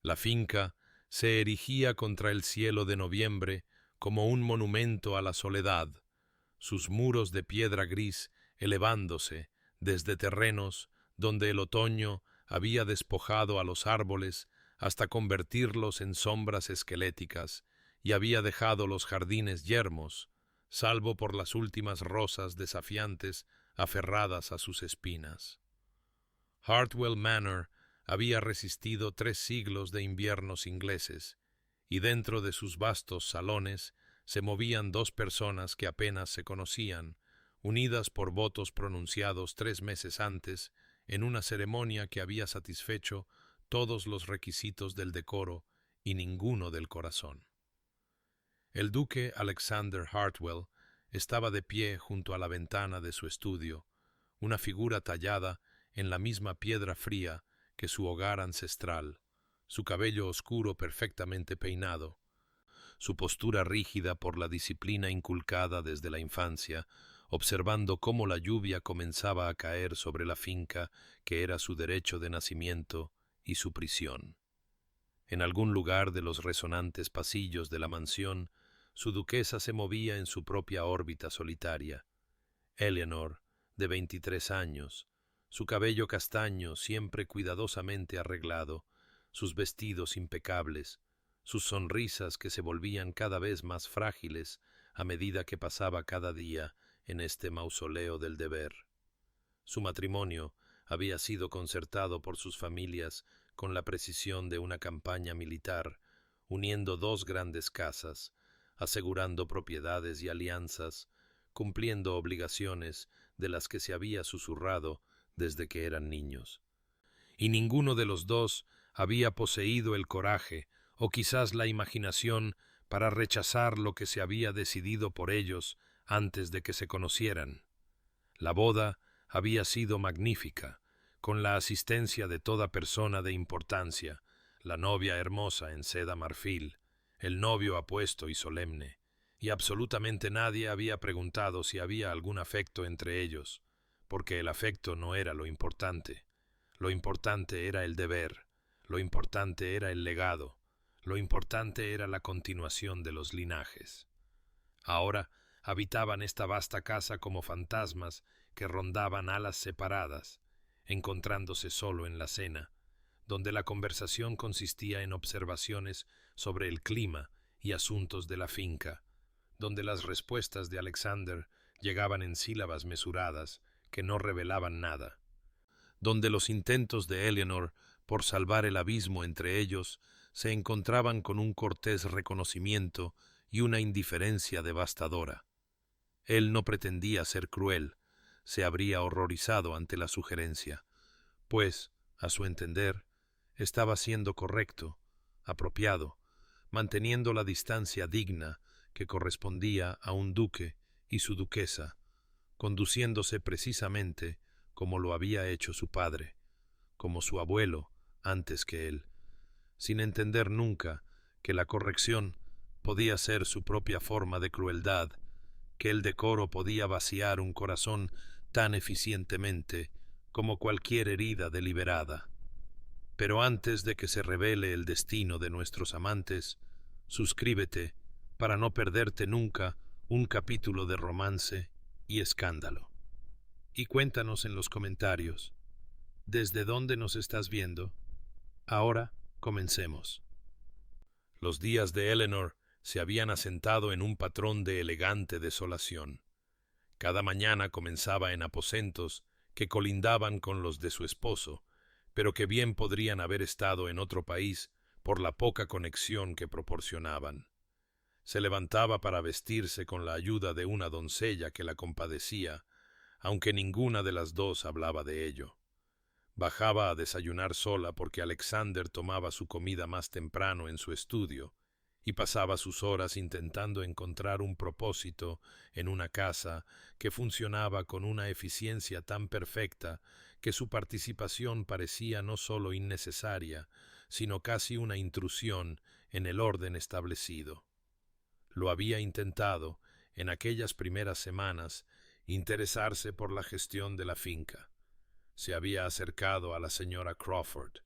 La finca se erigía contra el cielo de noviembre como un monumento a la soledad, sus muros de piedra gris elevándose desde terrenos donde el otoño había despojado a los árboles hasta convertirlos en sombras esqueléticas y había dejado los jardines yermos, salvo por las últimas rosas desafiantes aferradas a sus espinas. Hartwell Manor había resistido 3 siglos de inviernos ingleses, y dentro de sus vastos salones se movían 2 personas que apenas se conocían, unidas por votos pronunciados 3 meses antes en una ceremonia que había satisfecho todos los requisitos del decoro y ninguno del corazón. El duque Alexander Hartwell estaba de pie junto a la ventana de su estudio, una figura tallada en la misma piedra fría que su hogar ancestral, su cabello oscuro perfectamente peinado, su postura rígida por la disciplina inculcada desde la infancia, observando cómo la lluvia comenzaba a caer sobre la finca que era su derecho de nacimiento y su prisión. En algún lugar de los resonantes pasillos de la mansión, su duquesa se movía en su propia órbita solitaria. Eleanor, de 23 años, su cabello castaño siempre cuidadosamente arreglado, sus vestidos impecables, sus sonrisas que se volvían cada vez más frágiles a medida que pasaba cada día en este mausoleo del deber. Su matrimonio había sido concertado por sus familias con la precisión de una campaña militar, uniendo 2 grandes casas, asegurando propiedades y alianzas, cumpliendo obligaciones de las que se había susurrado desde que eran niños. Y ninguno de los 2 había poseído el coraje o quizás la imaginación para rechazar lo que se había decidido por ellos antes de que se conocieran. La boda había sido magnífica, con la asistencia de toda persona de importancia, la novia hermosa en seda marfil, el novio apuesto y solemne, y absolutamente nadie había preguntado si había algún afecto entre ellos, porque el afecto no era lo importante era el deber, lo importante era el legado, lo importante era la continuación de los linajes. Ahora habitaban esta vasta casa como fantasmas que rondaban alas separadas, encontrándose solo en la cena, donde la conversación consistía en observaciones sobre el clima y asuntos de la finca, donde las respuestas de Alexander llegaban en sílabas mesuradas que no revelaban nada, donde los intentos de Eleanor por salvar el abismo entre ellos se encontraban con un cortés reconocimiento y una indiferencia devastadora. Él no pretendía ser cruel, se habría horrorizado ante la sugerencia, pues, a su entender, estaba siendo correcto, apropiado, manteniendo la distancia digna que correspondía a un duque y su duquesa, conduciéndose precisamente como lo había hecho su padre, como su abuelo antes que él, sin entender nunca que la corrección podía ser su propia forma de crueldad, que el decoro podía vaciar un corazón tan eficientemente como cualquier herida deliberada. Pero antes de que se revele el destino de nuestros amantes, suscríbete para no perderte nunca un capítulo de romance y escándalo. Y cuéntanos en los comentarios, ¿desde dónde nos estás viendo? Ahora comencemos. Los días de Eleanor se habían asentado en un patrón de elegante desolación. Cada mañana comenzaba en aposentos que colindaban con los de su esposo, pero que bien podrían haber estado en otro país por la poca conexión que proporcionaban. Se levantaba para vestirse con la ayuda de una doncella que la compadecía, aunque ninguna de las 2 hablaba de ello. Bajaba a desayunar sola porque Alexander tomaba su comida más temprano en su estudio y pasaba sus horas intentando encontrar un propósito en una casa que funcionaba con una eficiencia tan perfecta que su participación parecía no solo innecesaria, sino casi una intrusión en el orden establecido. Lo había intentado, en aquellas primeras semanas, interesarse por la gestión de la finca. Se había acercado a la señora Crawford.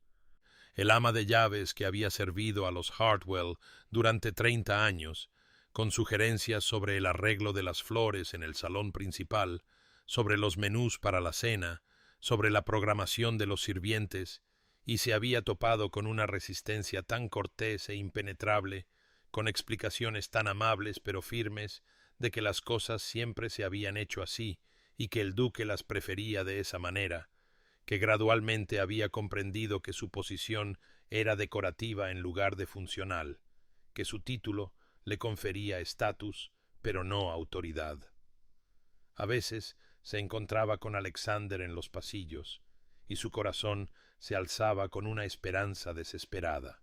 el ama de llaves que había servido a los Hartwell durante 30 años, con sugerencias sobre el arreglo de las flores en el salón principal, sobre los menús para la cena, sobre la programación de los sirvientes, y se había topado con una resistencia tan cortés e impenetrable, con explicaciones tan amables pero firmes, de que las cosas siempre se habían hecho así y que el duque las prefería de esa manera, que gradualmente había comprendido que su posición era decorativa en lugar de funcional, que su título le confería estatus, pero no autoridad. A veces se encontraba con Alexander en los pasillos, y su corazón se alzaba con una esperanza desesperada.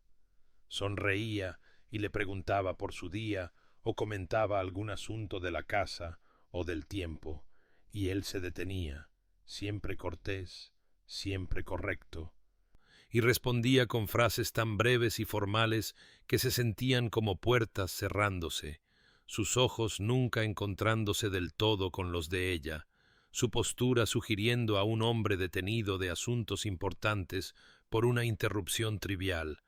Sonreía y le preguntaba por su día o comentaba algún asunto de la casa o del tiempo, y él se detenía, siempre cortés, siempre correcto, y respondía con frases tan breves y formales que se sentían como puertas cerrándose, sus ojos nunca encontrándose del todo con los de ella, su postura sugiriendo a un hombre detenido de asuntos importantes por una interrupción trivial,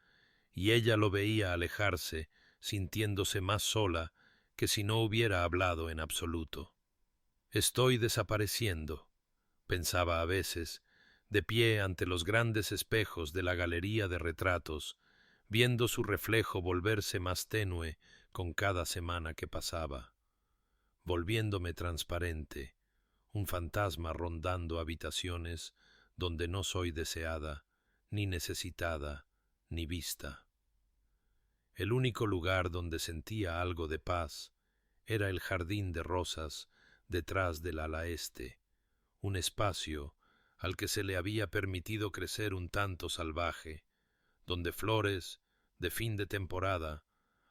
y ella lo veía alejarse, sintiéndose más sola que si no hubiera hablado en absoluto. Estoy desapareciendo, pensaba a veces, de pie ante los grandes espejos de la galería de retratos, viendo su reflejo volverse más tenue con cada semana que pasaba, volviéndome transparente, un fantasma rondando habitaciones donde no soy deseada, ni necesitada, ni vista. El único lugar donde sentía algo de paz era el jardín de rosas detrás del ala este, un espacio al que se le había permitido crecer un tanto salvaje, donde flores, de fin de temporada,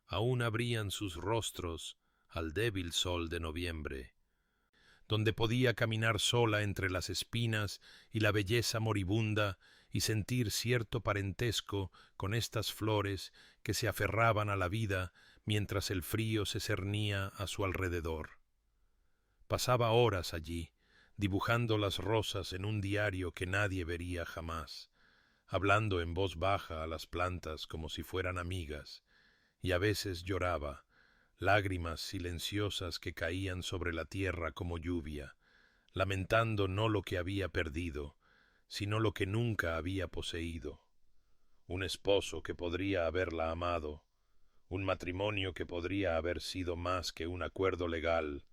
aún abrían sus rostros al débil sol de noviembre, donde podía caminar sola entre las espinas y la belleza moribunda y sentir cierto parentesco con estas flores que se aferraban a la vida mientras el frío se cernía a su alrededor. Pasaba horas allí, dibujando las rosas en un diario que nadie vería jamás, hablando en voz baja a las plantas como si fueran amigas, y a veces lloraba, lágrimas silenciosas que caían sobre la tierra como lluvia, lamentando no lo que había perdido, sino lo que nunca había poseído. Un esposo que podría haberla amado, un matrimonio que podría haber sido más que un acuerdo legal,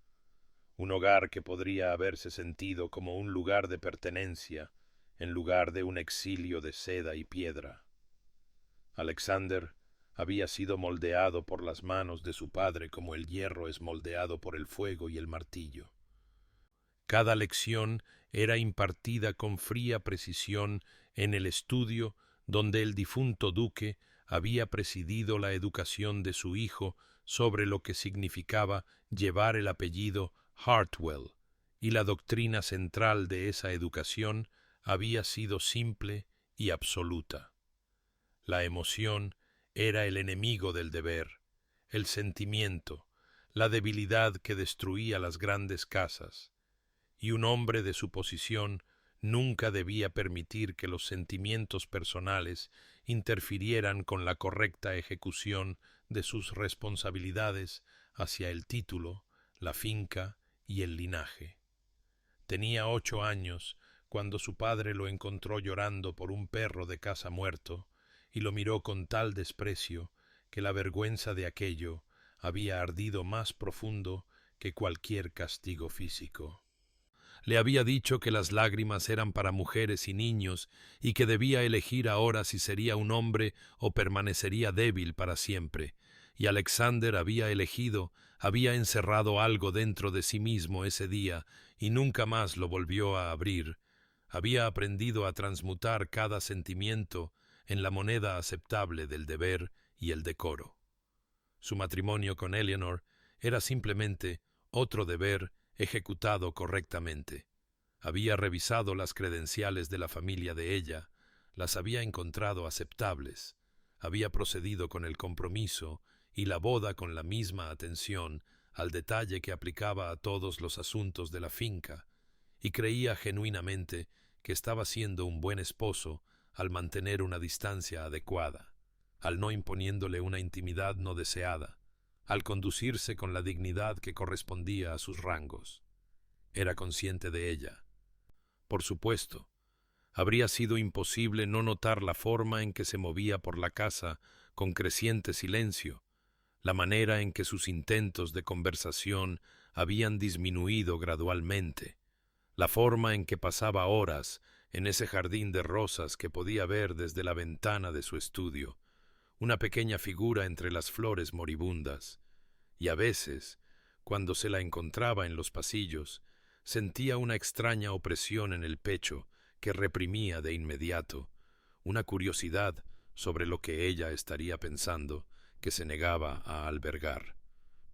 un hogar que podría haberse sentido como un lugar de pertenencia en lugar de un exilio de seda y piedra. Alexander había sido moldeado por las manos de su padre como el hierro es moldeado por el fuego y el martillo. Cada lección era impartida con fría precisión en el estudio donde el difunto duque había presidido la educación de su hijo sobre lo que significaba llevar el apellido Hartwell, y la doctrina central de esa educación había sido simple y absoluta. La emoción era el enemigo del deber, el sentimiento, la debilidad que destruía las grandes casas, y un hombre de su posición nunca debía permitir que los sentimientos personales interfirieran con la correcta ejecución de sus responsabilidades hacia el título, la finca y el linaje. Tenía 8 años cuando su padre lo encontró llorando por un perro de casa muerto y lo miró con tal desprecio que la vergüenza de aquello había ardido más profundo que cualquier castigo físico. Le había dicho que las lágrimas eran para mujeres y niños y que debía elegir ahora si sería un hombre o permanecería débil para siempre. Y Alexander había elegido, había encerrado algo dentro de sí mismo ese día y nunca más lo volvió a abrir. Había aprendido a transmutar cada sentimiento en la moneda aceptable del deber y el decoro. Su matrimonio con Eleanor era simplemente otro deber ejecutado correctamente. Había revisado las credenciales de la familia de ella, las había encontrado aceptables, había procedido con el compromiso y la boda con la misma atención al detalle que aplicaba a todos los asuntos de la finca, y creía genuinamente que estaba siendo un buen esposo al mantener una distancia adecuada, al no imponiéndole una intimidad no deseada, al conducirse con la dignidad que correspondía a sus rangos. Era consciente de ella. Por supuesto, habría sido imposible no notar la forma en que se movía por la casa con creciente silencio, la manera en que sus intentos de conversación habían disminuido gradualmente, la forma en que pasaba horas en ese jardín de rosas que podía ver desde la ventana de su estudio, una pequeña figura entre las flores moribundas, y a veces, cuando se la encontraba en los pasillos, sentía una extraña opresión en el pecho que reprimía de inmediato, una curiosidad sobre lo que ella estaría pensando que se negaba a albergar,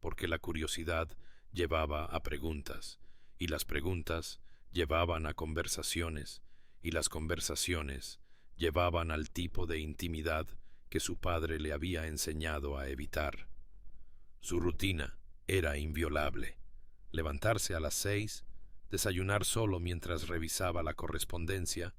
porque la curiosidad llevaba a preguntas, y las preguntas llevaban a conversaciones, y las conversaciones llevaban al tipo de intimidad que su padre le había enseñado a evitar. Su rutina era inviolable: levantarse a las 6, desayunar solo mientras revisaba la correspondencia,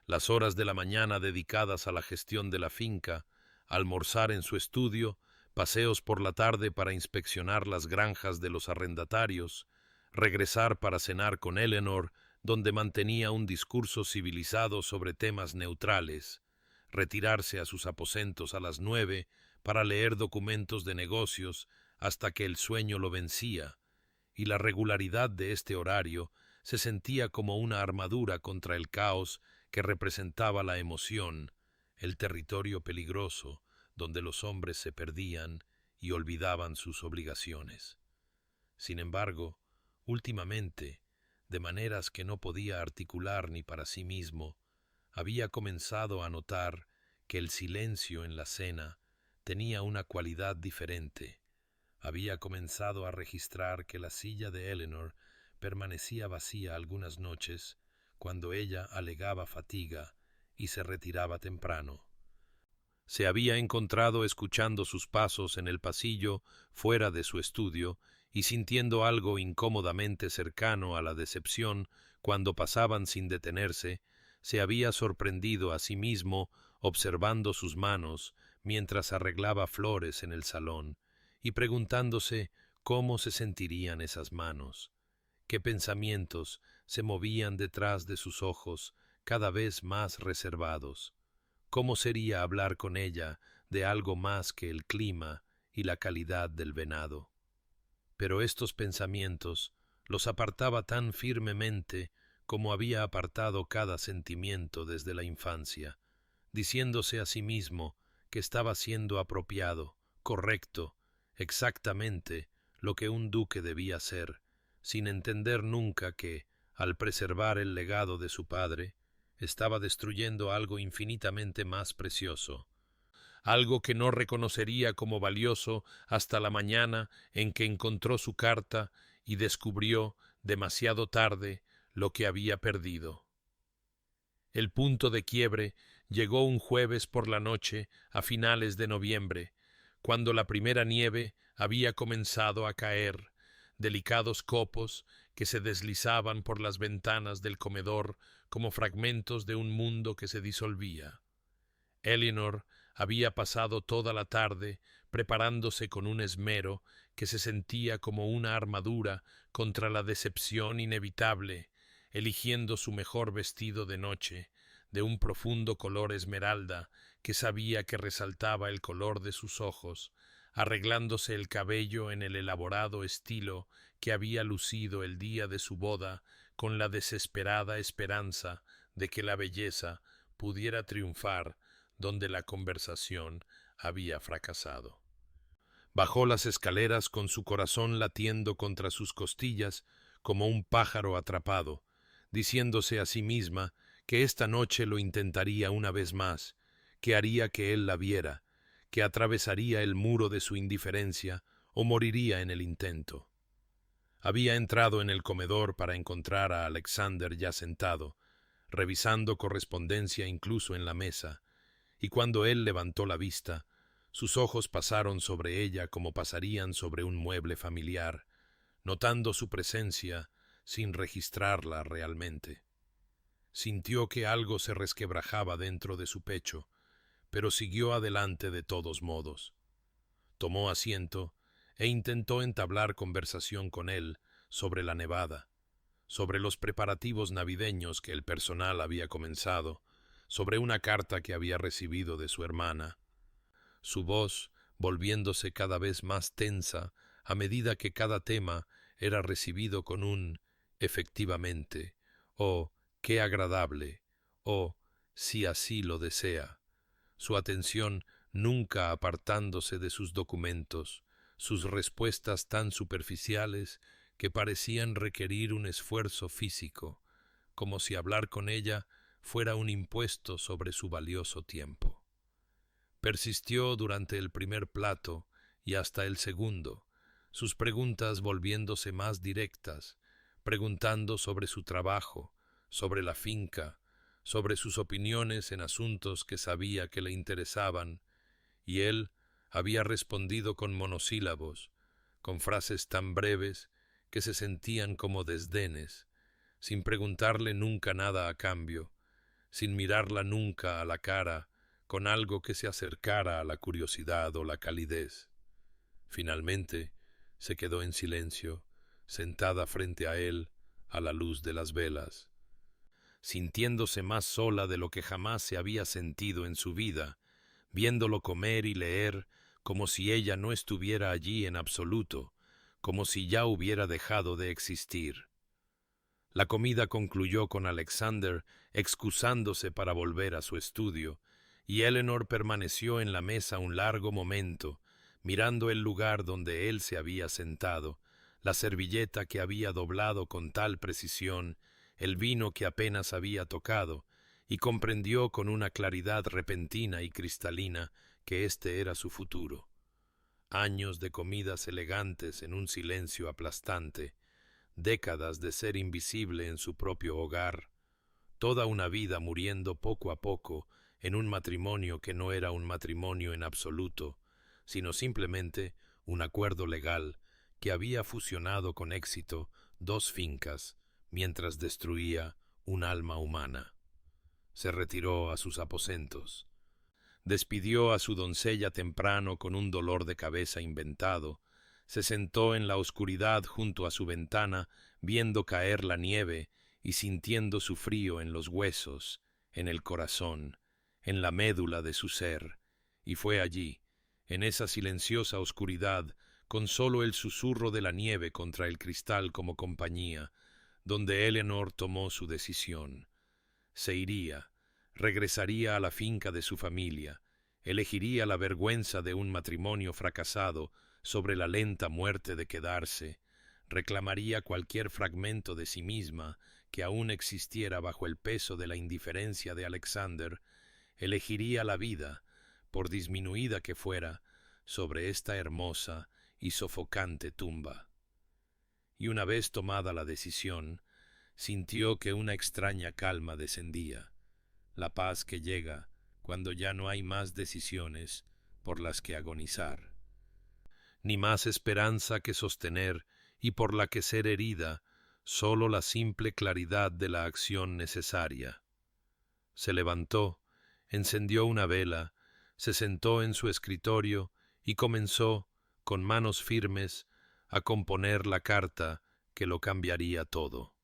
las horas de la mañana dedicadas a la gestión de la finca, almorzar en su estudio, paseos por la tarde para inspeccionar las granjas de los arrendatarios, regresar para cenar con Eleanor, donde mantenía un discurso civilizado sobre temas neutrales, retirarse a sus aposentos a las 9 para leer documentos de negocios hasta que el sueño lo vencía, y la regularidad de este horario se sentía como una armadura contra el caos que representaba la emoción, el territorio peligroso donde los hombres se perdían y olvidaban sus obligaciones. Sin embargo, últimamente, de maneras que no podía articular ni para sí mismo, había comenzado a notar que el silencio en la cena tenía una cualidad diferente. Había comenzado a registrar que la silla de Eleanor permanecía vacía algunas noches cuando ella alegaba fatiga y se retiraba temprano. Se había encontrado escuchando sus pasos en el pasillo fuera de su estudio y sintiendo algo incómodamente cercano a la decepción cuando pasaban sin detenerse. Se había sorprendido a sí mismo observando sus manos mientras arreglaba flores en el salón y preguntándose cómo se sentirían esas manos, qué pensamientos se movían detrás de sus ojos cada vez más reservados. ¿Cómo sería hablar con ella de algo más que el clima y la calidad del venado? Pero estos pensamientos los apartaba tan firmemente como había apartado cada sentimiento desde la infancia, diciéndose a sí mismo que estaba siendo apropiado, correcto, exactamente lo que un duque debía ser, sin entender nunca que, al preservar el legado de su padre, estaba destruyendo algo infinitamente más precioso, algo que no reconocería como valioso hasta la mañana en que encontró su carta y descubrió, demasiado tarde, lo que había perdido. El punto de quiebre llegó un jueves por la noche a finales de noviembre, cuando la primera nieve había comenzado a caer, delicados copos que se deslizaban por las ventanas del comedor como fragmentos de un mundo que se disolvía. Eleanor había pasado toda la tarde preparándose con un esmero que se sentía como una armadura contra la decepción inevitable, eligiendo su mejor vestido de noche, de un profundo color esmeralda que sabía que resaltaba el color de sus ojos, arreglándose el cabello en el elaborado estilo que había lucido el día de su boda, con la desesperada esperanza de que la belleza pudiera triunfar donde la conversación había fracasado. Bajó las escaleras con su corazón latiendo contra sus costillas como un pájaro atrapado, diciéndose a sí misma que esta noche lo intentaría una vez más, que haría que él la viera, que atravesaría el muro de su indiferencia o moriría en el intento. Había entrado en el comedor para encontrar a Alexander ya sentado, revisando correspondencia incluso en la mesa, y cuando él levantó la vista, sus ojos pasaron sobre ella como pasarían sobre un mueble familiar, notando su presencia sin registrarla realmente. Sintió que algo se resquebrajaba dentro de su pecho, pero siguió adelante de todos modos. Tomó asiento e intentó entablar conversación con él sobre la nevada, sobre los preparativos navideños que el personal había comenzado, sobre una carta que había recibido de su hermana. Su voz, volviéndose cada vez más tensa a medida que cada tema era recibido con un «efectivamente» o «qué agradable» o «si así lo desea», su atención nunca apartándose de sus documentos, sus respuestas tan superficiales que parecían requerir un esfuerzo físico, como si hablar con ella fuera un impuesto sobre su valioso tiempo. Persistió durante el primer plato y hasta el segundo, sus preguntas volviéndose más directas, preguntando sobre su trabajo, sobre la finca, sobre sus opiniones en asuntos que sabía que le interesaban, y él había respondido con monosílabos, con frases tan breves que se sentían como desdenes, sin preguntarle nunca nada a cambio, sin mirarla nunca a la cara, con algo que se acercara a la curiosidad o la calidez. Finalmente, se quedó en silencio, sentada frente a él, a la luz de las velas, sintiéndose más sola de lo que jamás se había sentido en su vida, viéndolo comer y leer como si ella no estuviera allí en absoluto, como si ya hubiera dejado de existir. La comida concluyó con Alexander excusándose para volver a su estudio, y Eleanor permaneció en la mesa un largo momento, mirando el lugar donde él se había sentado, la servilleta que había doblado con tal precisión, el vino que apenas había tocado, y comprendió con una claridad repentina y cristalina que este era su futuro. Años de comidas elegantes en un silencio aplastante, décadas de ser invisible en su propio hogar, toda una vida muriendo poco a poco en un matrimonio que no era un matrimonio en absoluto, sino simplemente un acuerdo legal que había fusionado con éxito dos fincas mientras destruía un alma humana. Se retiró a sus aposentos. Despidió a su doncella temprano con un dolor de cabeza inventado. Se sentó en la oscuridad junto a su ventana, viendo caer la nieve y sintiendo su frío en los huesos, en el corazón, en la médula de su ser, y fue allí, en esa silenciosa oscuridad, con solo el susurro de la nieve contra el cristal como compañía, donde Eleanor tomó su decisión. Se iría, regresaría a la finca de su familia, elegiría la vergüenza de un matrimonio fracasado sobre la lenta muerte de quedarse, reclamaría cualquier fragmento de sí misma que aún existiera bajo el peso de la indiferencia de Alexander, elegiría la vida, por disminuida que fuera, sobre esta hermosa y sofocante tumba. Y una vez tomada la decisión, sintió que una extraña calma descendía, la paz que llega cuando ya no hay más decisiones por las que agonizar, ni más esperanza que sostener y por la que ser herida, sólo la simple claridad de la acción necesaria. Se levantó, encendió una vela, se sentó en su escritorio y comenzó, con manos firmes, a componer la carta que lo cambiaría todo.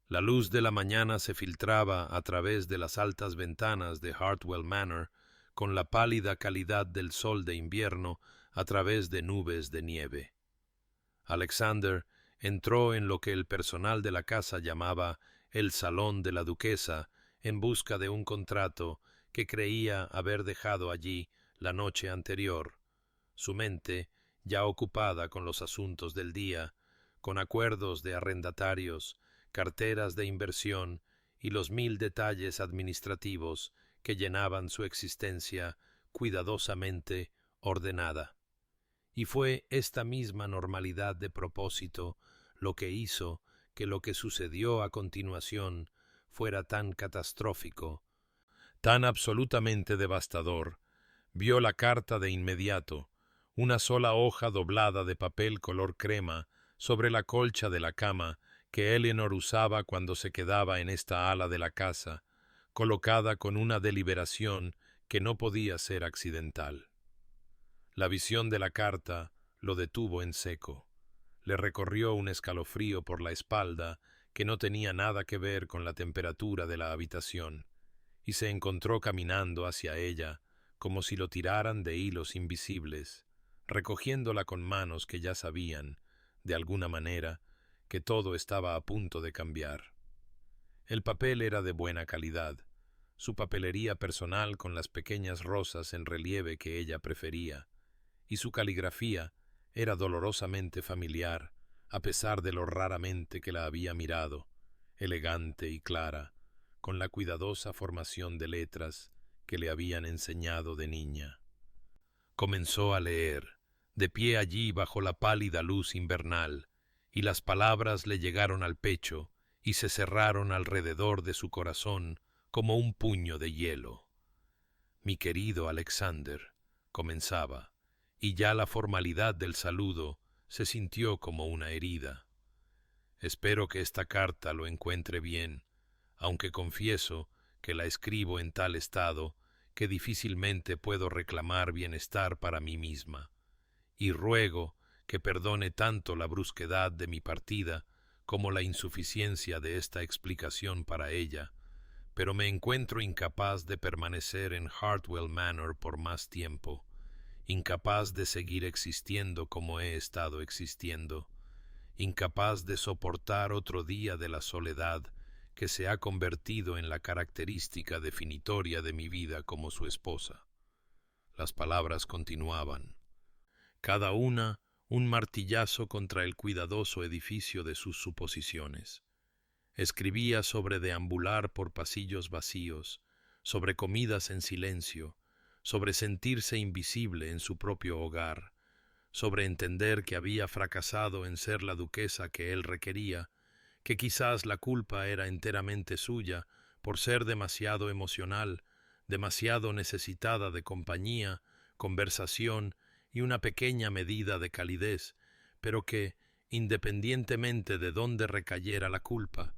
La luz de la mañana se filtraba a través de las altas ventanas de Hartwell Manor con la pálida calidad del sol de invierno a través de nubes de nieve. Alexander entró en lo que el personal de la casa llamaba el salón de la duquesa en busca de un contrato que creía haber dejado allí la noche anterior, su mente ya ocupada con los asuntos del día, con acuerdos de arrendatarios, carteras de inversión y los 1000 detalles administrativos que llenaban su existencia cuidadosamente ordenada. Y fue esta misma normalidad de propósito lo que hizo que lo que sucedió a continuación fuera tan catastrófico, tan absolutamente devastador. Vio la carta de inmediato, una sola hoja doblada de papel color crema sobre la colcha de la cama que Eleanor usaba cuando se quedaba en esta ala de la casa, colocada con una deliberación que no podía ser accidental. La visión de la carta lo detuvo en seco. Le recorrió un escalofrío por la espalda que no tenía nada que ver con la temperatura de la habitación, y se encontró caminando hacia ella como si lo tiraran de hilos invisibles, recogiéndola con manos que ya sabían, de alguna manera, que todo estaba a punto de cambiar. El papel era de buena calidad, su papelería personal con las pequeñas rosas en relieve que ella prefería, y su caligrafía era dolorosamente familiar, a pesar de lo raramente que la había mirado, elegante y clara, con la cuidadosa formación de letras que le habían enseñado de niña. Comenzó a leer, de pie allí bajo la pálida luz invernal, y las palabras le llegaron al pecho y se cerraron alrededor de su corazón como un puño de hielo. Mi querido Alexander, comenzaba, y ya la formalidad del saludo se sintió como una herida. Espero que esta carta lo encuentre bien, aunque confieso que la escribo en tal estado que difícilmente puedo reclamar bienestar para mí misma, y ruego que perdone tanto la brusquedad de mi partida como la insuficiencia de esta explicación para ella, pero me encuentro incapaz de permanecer en Hartwell Manor por más tiempo, incapaz de seguir existiendo como he estado existiendo, incapaz de soportar otro día de la soledad que se ha convertido en la característica definitoria de mi vida como su esposa. Las palabras continuaban, cada una un martillazo contra el cuidadoso edificio de sus suposiciones. Escribía sobre deambular por pasillos vacíos, sobre comidas en silencio, sobre sentirse invisible en su propio hogar, sobre entender que había fracasado en ser la duquesa que él requería, que quizás la culpa era enteramente suya por ser demasiado emocional, demasiado necesitada de compañía, conversación y una pequeña medida de calidez, pero que, independientemente de dónde recayera la culpa,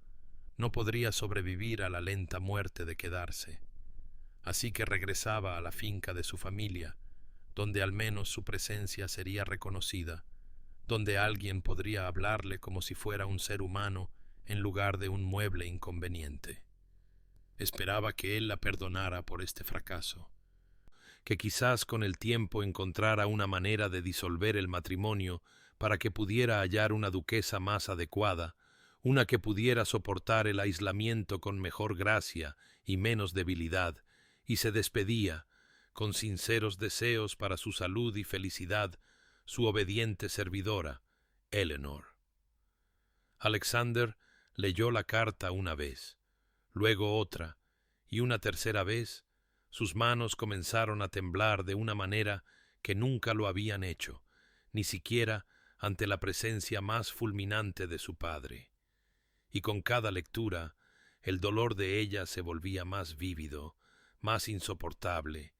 no podría sobrevivir a la lenta muerte de quedarse. Así que regresaba a la finca de su familia, donde al menos su presencia sería reconocida, donde alguien podría hablarle como si fuera un ser humano en lugar de un mueble inconveniente. Esperaba que él la perdonara por este fracaso, que quizás con el tiempo encontrara una manera de disolver el matrimonio para que pudiera hallar una duquesa más adecuada, una que pudiera soportar el aislamiento con mejor gracia y menos debilidad, y se despedía, con sinceros deseos para su salud y felicidad, su obediente servidora, Eleanor. Alexander leyó la carta una vez, luego otra, y una tercera vez, sus manos comenzaron a temblar de una manera que nunca lo habían hecho, ni siquiera ante la presencia más fulminante de su padre. Y con cada lectura, el dolor de ella se volvía más vívido, más insoportable,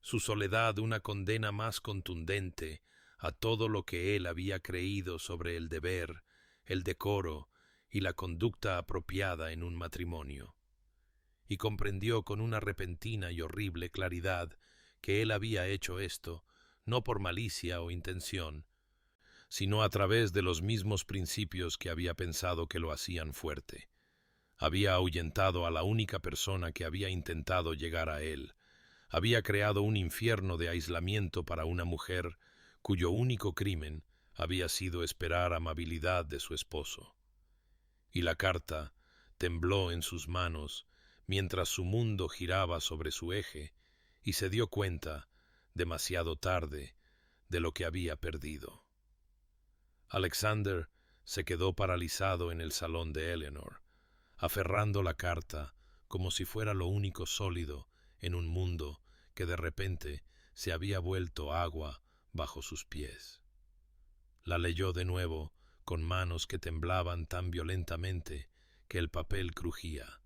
su soledad una condena más contundente a todo lo que él había creído sobre el deber, el decoro y la conducta apropiada en un matrimonio. Y comprendió con una repentina y horrible claridad que él había hecho esto, no por malicia o intención, sino a través de los mismos principios que había pensado que lo hacían fuerte. Había ahuyentado a la única persona que había intentado llegar a él, había creado un infierno de aislamiento para una mujer cuyo único crimen había sido esperar amabilidad de su esposo. Y la carta tembló en sus manos mientras su mundo giraba sobre su eje y se dio cuenta, demasiado tarde, de lo que había perdido. Alexander se quedó paralizado en el salón de Eleanor, aferrando la carta como si fuera lo único sólido en un mundo que de repente se había vuelto agua bajo sus pies. La leyó de nuevo con manos que temblaban tan violentamente que el papel crujía,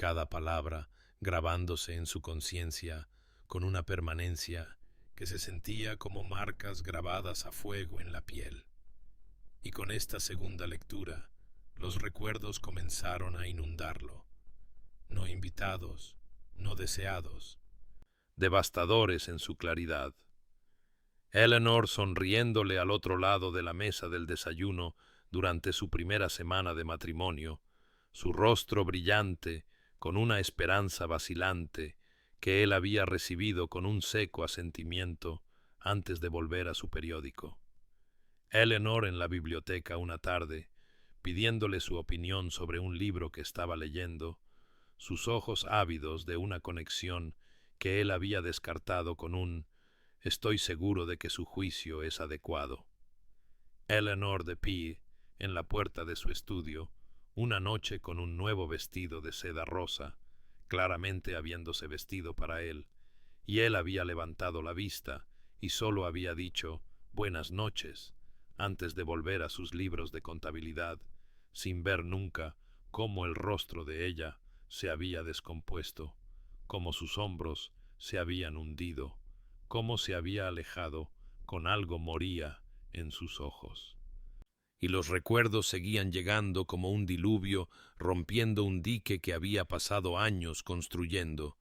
cada palabra grabándose en su conciencia con una permanencia que se sentía como marcas grabadas a fuego en la piel. Y con esta segunda lectura, Los recuerdos comenzaron a inundarlo, no invitados, no deseados, devastadores en su claridad. Eleanor, sonriéndole al otro lado de la mesa del desayuno durante su primera semana de matrimonio, su rostro brillante, con una esperanza vacilante, que él había recibido con un seco asentimiento antes de volver a su periódico. Eleanor en la biblioteca una tarde, pidiéndole su opinión sobre un libro que estaba leyendo, sus ojos ávidos de una conexión que él había descartado con un «estoy seguro de que su juicio es adecuado». Eleanor de pie, en la puerta de su estudio, una noche con un nuevo vestido de seda rosa, claramente habiéndose vestido para él, y él había levantado la vista y sólo había dicho «buenas noches», antes de volver a sus libros de contabilidad, sin ver nunca cómo el rostro de ella se había descompuesto, cómo sus hombros se habían hundido, cómo se había alejado con algo moría en sus ojos. Y los recuerdos seguían llegando como un diluvio, rompiendo un dique que había pasado años construyendo,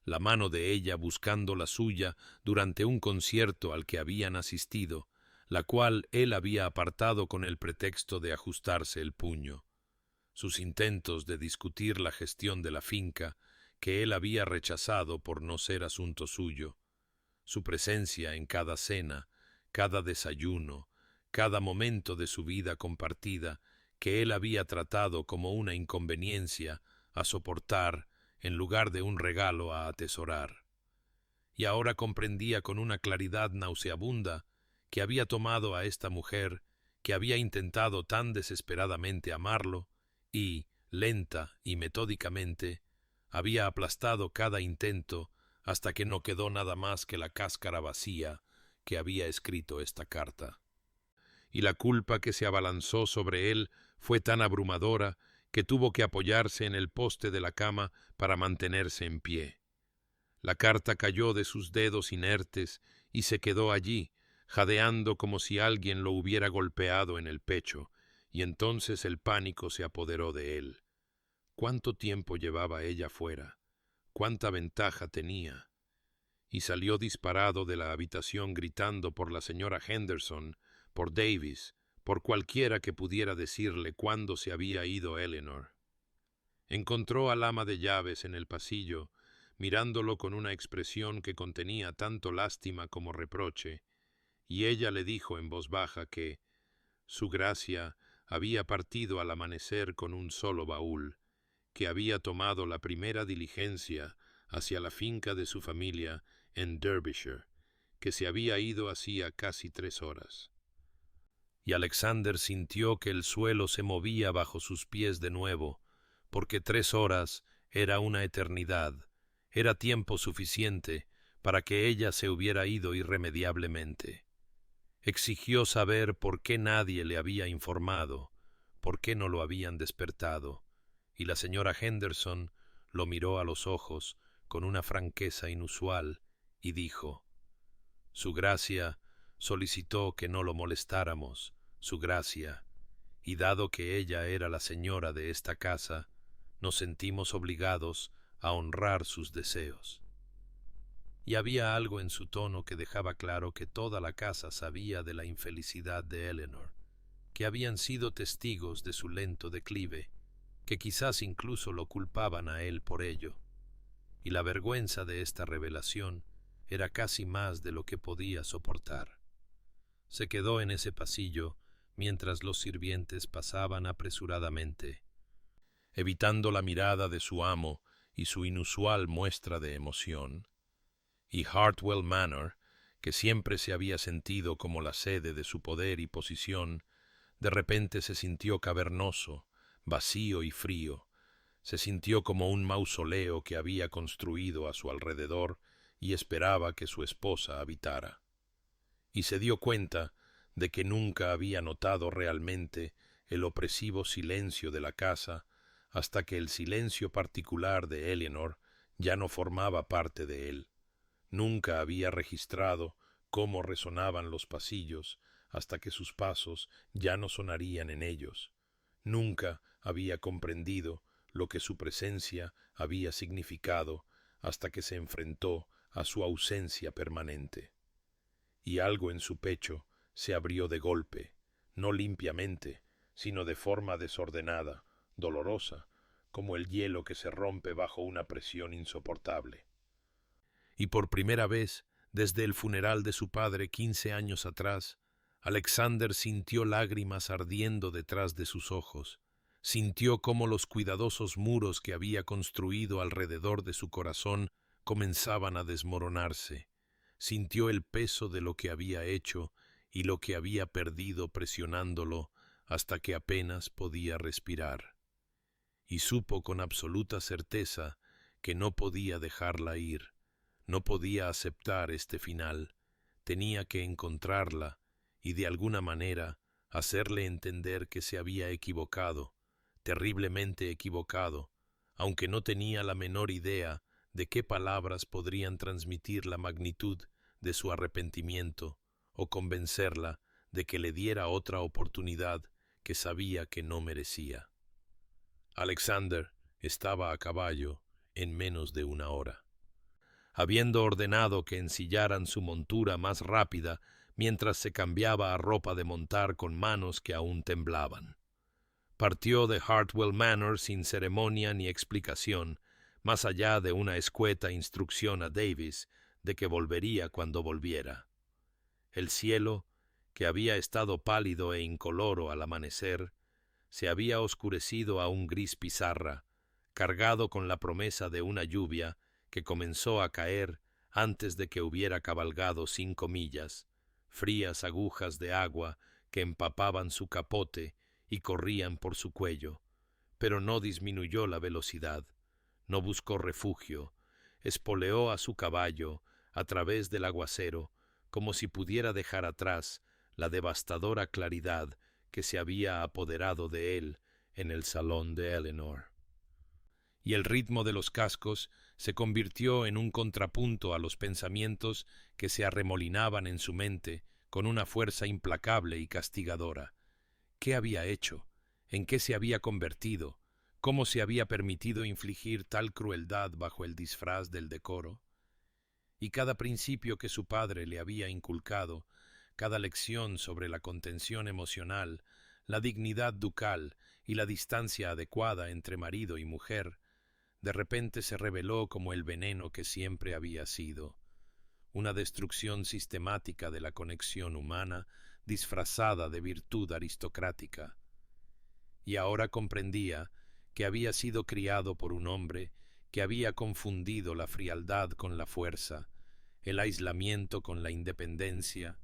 la mano de ella buscando la suya durante un concierto al que habían asistido, la cual él había apartado con el pretexto de ajustarse el puño. Sus intentos de discutir la gestión de la finca, que él había rechazado por no ser asunto suyo, su presencia en cada cena, cada desayuno, cada momento de su vida compartida, que él había tratado como una inconveniencia a soportar en lugar de un regalo a atesorar. Y ahora comprendía con una claridad nauseabunda que había tomado a esta mujer, que había intentado tan desesperadamente amarlo, y, lenta y metódicamente, había aplastado cada intento hasta que no quedó nada más que la cáscara vacía que había escrito esta carta. Y la culpa que se abalanzó sobre él fue tan abrumadora que tuvo que apoyarse en el poste de la cama para mantenerse en pie. La carta cayó de sus dedos inertes y se quedó allí, jadeando como si alguien lo hubiera golpeado en el pecho, y entonces el pánico se apoderó de él. ¿Cuánto tiempo llevaba ella fuera? ¿Cuánta ventaja tenía? Y salió disparado de la habitación gritando por la señora Henderson, por Davis, por cualquiera que pudiera decirle cuándo se había ido Eleanor. Encontró al ama de llaves en el pasillo, mirándolo con una expresión que contenía tanto lástima como reproche, y ella le dijo en voz baja que su gracia había partido al amanecer con un solo baúl, que había tomado la primera diligencia hacia la finca de su familia en Derbyshire, que se había ido hacía casi 3 horas. Y Alexander sintió que el suelo se movía bajo sus pies de nuevo, porque 3 horas era una eternidad, era tiempo suficiente para que ella se hubiera ido irremediablemente. Exigió saber por qué nadie le había informado, por qué no lo habían despertado, y la señora Henderson lo miró a los ojos con una franqueza inusual y dijo: «Su gracia solicitó que no lo molestáramos, su gracia, y dado que ella era la señora de esta casa, nos sentimos obligados a honrar sus deseos». Y había algo en su tono que dejaba claro que toda la casa sabía de la infelicidad de Eleanor, que habían sido testigos de su lento declive, que quizás incluso lo culpaban a él por ello. Y la vergüenza de esta revelación era casi más de lo que podía soportar. Se quedó en ese pasillo mientras los sirvientes pasaban apresuradamente, evitando la mirada de su amo y su inusual muestra de emoción. Y Hartwell Manor, que siempre se había sentido como la sede de su poder y posición, de repente se sintió cavernoso, vacío y frío. Se sintió como un mausoleo que había construido a su alrededor y esperaba que su esposa habitara. Y se dio cuenta de que nunca había notado realmente el opresivo silencio de la casa hasta que el silencio particular de Eleanor ya no formaba parte de él. Nunca había registrado cómo resonaban los pasillos hasta que sus pasos ya no sonarían en ellos. Nunca había comprendido lo que su presencia había significado hasta que se enfrentó a su ausencia permanente. Y algo en su pecho se abrió de golpe, no limpiamente, sino de forma desordenada, dolorosa, como el hielo que se rompe bajo una presión insoportable. Y por primera vez, desde el funeral de su padre 15 años atrás, Alexander sintió lágrimas ardiendo detrás de sus ojos, sintió cómo los cuidadosos muros que había construido alrededor de su corazón comenzaban a desmoronarse, sintió el peso de lo que había hecho y lo que había perdido presionándolo hasta que apenas podía respirar. Y supo con absoluta certeza que no podía dejarla ir, no podía aceptar este final, tenía que encontrarla y de alguna manera hacerle entender que se había equivocado, terriblemente equivocado, aunque no tenía la menor idea de qué palabras podrían transmitir la magnitud de su arrepentimiento o convencerla de que le diera otra oportunidad que sabía que no merecía. Alexander estaba a caballo en menos de una hora. Habiendo ordenado que ensillaran su montura más rápida mientras se cambiaba a ropa de montar con manos que aún temblaban. Partió de Hartwell Manor sin ceremonia ni explicación, más allá de una escueta instrucción a Davis de que volvería cuando volviera. El cielo, que había estado pálido e incoloro al amanecer, se había oscurecido a un gris pizarra, cargado con la promesa de una lluvia que comenzó a caer antes de que hubiera cabalgado 5 millas, frías agujas de agua que empapaban su capote y corrían por su cuello, pero no disminuyó la velocidad, no buscó refugio, espoleó a su caballo a través del aguacero como si pudiera dejar atrás la devastadora claridad que se había apoderado de él en el salón de Eleanor. Y el ritmo de los cascos se convirtió en un contrapunto a los pensamientos que se arremolinaban en su mente con una fuerza implacable y castigadora. ¿Qué había hecho? ¿En qué se había convertido? ¿Cómo se había permitido infligir tal crueldad bajo el disfraz del decoro? Y cada principio que su padre le había inculcado, cada lección sobre la contención emocional, la dignidad ducal y la distancia adecuada entre marido y mujer, de repente se reveló como el veneno que siempre había sido, una destrucción sistemática de la conexión humana disfrazada de virtud aristocrática. Y ahora comprendía que había sido criado por un hombre que había confundido la frialdad con la fuerza, el aislamiento con la independencia,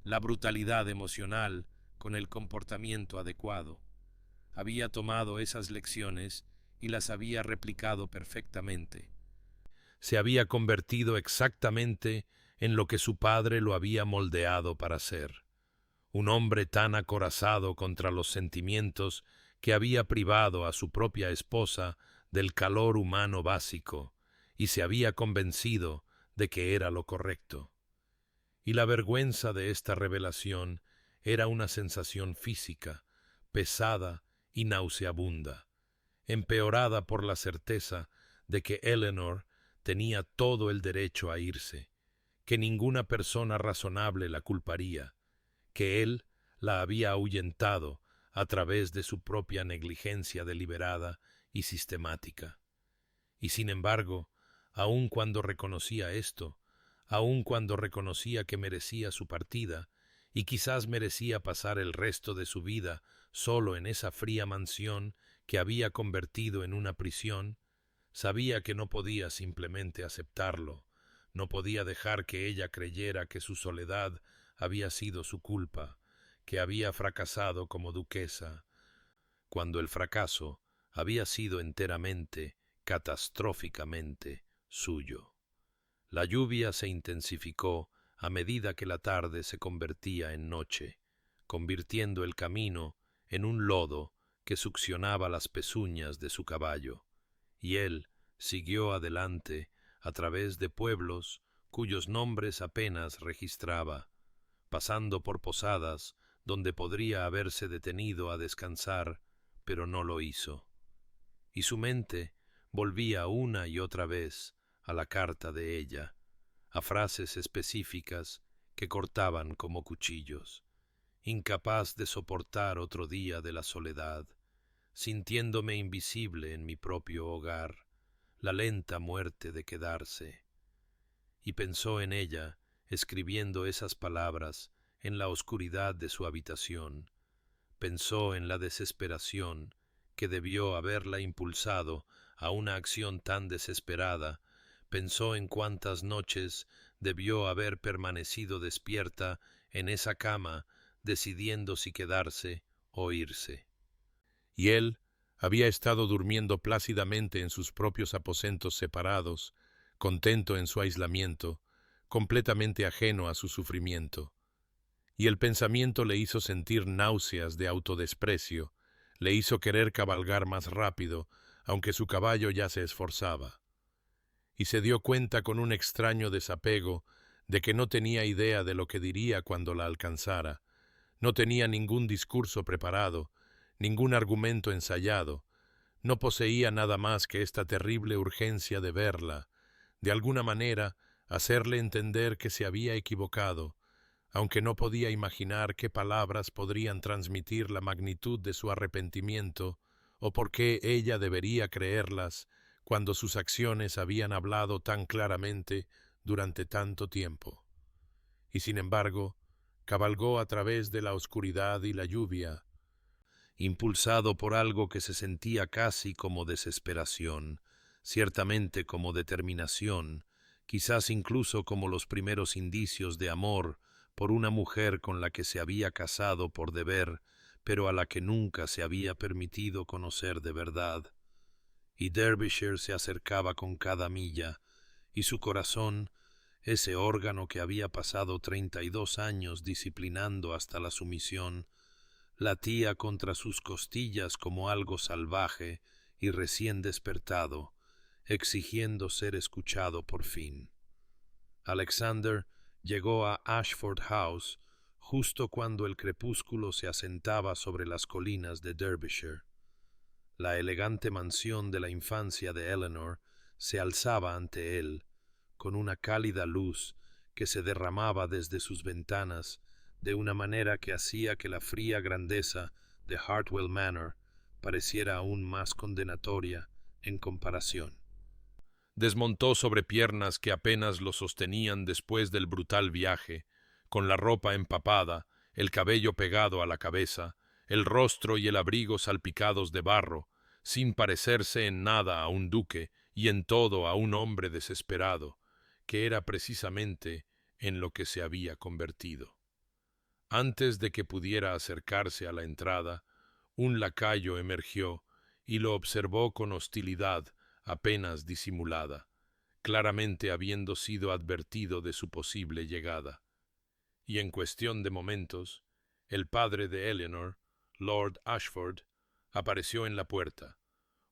la brutalidad emocional con el comportamiento adecuado. Había tomado esas lecciones y las había replicado perfectamente. Se había convertido exactamente en lo que su padre lo había moldeado para ser, un hombre tan acorazado contra los sentimientos que había privado a su propia esposa del calor humano básico y se había convencido de que era lo correcto. Y la vergüenza de esta revelación era una sensación física, pesada y nauseabunda, empeorada por la certeza de que Eleanor tenía todo el derecho a irse, que ninguna persona razonable la culparía, que él la había ahuyentado a través de su propia negligencia deliberada y sistemática. Y sin embargo, aun cuando reconocía esto, aun cuando reconocía que merecía su partida, y quizás merecía pasar el resto de su vida solo en esa fría mansión que había convertido en una prisión, sabía que no podía simplemente aceptarlo, no podía dejar que ella creyera que su soledad había sido su culpa, que había fracasado como duquesa, cuando el fracaso había sido enteramente, catastróficamente suyo. La lluvia se intensificó a medida que la tarde se convertía en noche, convirtiendo el camino en un lodo que succionaba las pezuñas de su caballo, y él siguió adelante a través de pueblos cuyos nombres apenas registraba, pasando por posadas donde podría haberse detenido a descansar, pero no lo hizo. Y su mente volvía una y otra vez a la carta de ella, a frases específicas que cortaban como cuchillos, incapaz de soportar otro día de la soledad, sintiéndome invisible en mi propio hogar, la lenta muerte de quedarse. Y pensó en ella, escribiendo esas palabras en la oscuridad de su habitación. Pensó en la desesperación que debió haberla impulsado a una acción tan desesperada. Pensó en cuántas noches debió haber permanecido despierta en esa cama, decidiendo si quedarse o irse. Y él había estado durmiendo plácidamente en sus propios aposentos separados, contento en su aislamiento, completamente ajeno a su sufrimiento. Y el pensamiento le hizo sentir náuseas de autodesprecio, le hizo querer cabalgar más rápido, aunque su caballo ya se esforzaba. Y se dio cuenta con un extraño desapego de que no tenía idea de lo que diría cuando la alcanzara, no tenía ningún discurso preparado, ningún argumento ensayado, no poseía nada más que esta terrible urgencia de verla, de alguna manera hacerle entender que se había equivocado, aunque no podía imaginar qué palabras podrían transmitir la magnitud de su arrepentimiento o por qué ella debería creerlas cuando sus acciones habían hablado tan claramente durante tanto tiempo. Y sin embargo, cabalgó a través de la oscuridad y la lluvia, impulsado por algo que se sentía casi como desesperación, ciertamente como determinación, quizás incluso como los primeros indicios de amor por una mujer con la que se había casado por deber, pero a la que nunca se había permitido conocer de verdad. Y Derbyshire se acercaba con cada milla, y su corazón, ese órgano que había pasado 32 años disciplinando hasta la sumisión, latía contra sus costillas como algo salvaje y recién despertado, exigiendo ser escuchado por fin. Alexander llegó a Ashford House justo cuando el crepúsculo se asentaba sobre las colinas de Derbyshire. La elegante mansión de la infancia de Eleanor se alzaba ante él, con una cálida luz que se derramaba desde sus ventanas de una manera que hacía que la fría grandeza de Hartwell Manor pareciera aún más condenatoria en comparación. Desmontó sobre piernas que apenas lo sostenían después del brutal viaje, con la ropa empapada, el cabello pegado a la cabeza, el rostro y el abrigo salpicados de barro, sin parecerse en nada a un duque y en todo a un hombre desesperado, que era precisamente en lo que se había convertido. Antes de que pudiera acercarse a la entrada, un lacayo emergió y lo observó con hostilidad apenas disimulada, claramente habiendo sido advertido de su posible llegada. Y en cuestión de momentos, el padre de Eleanor, Lord Ashford, apareció en la puerta,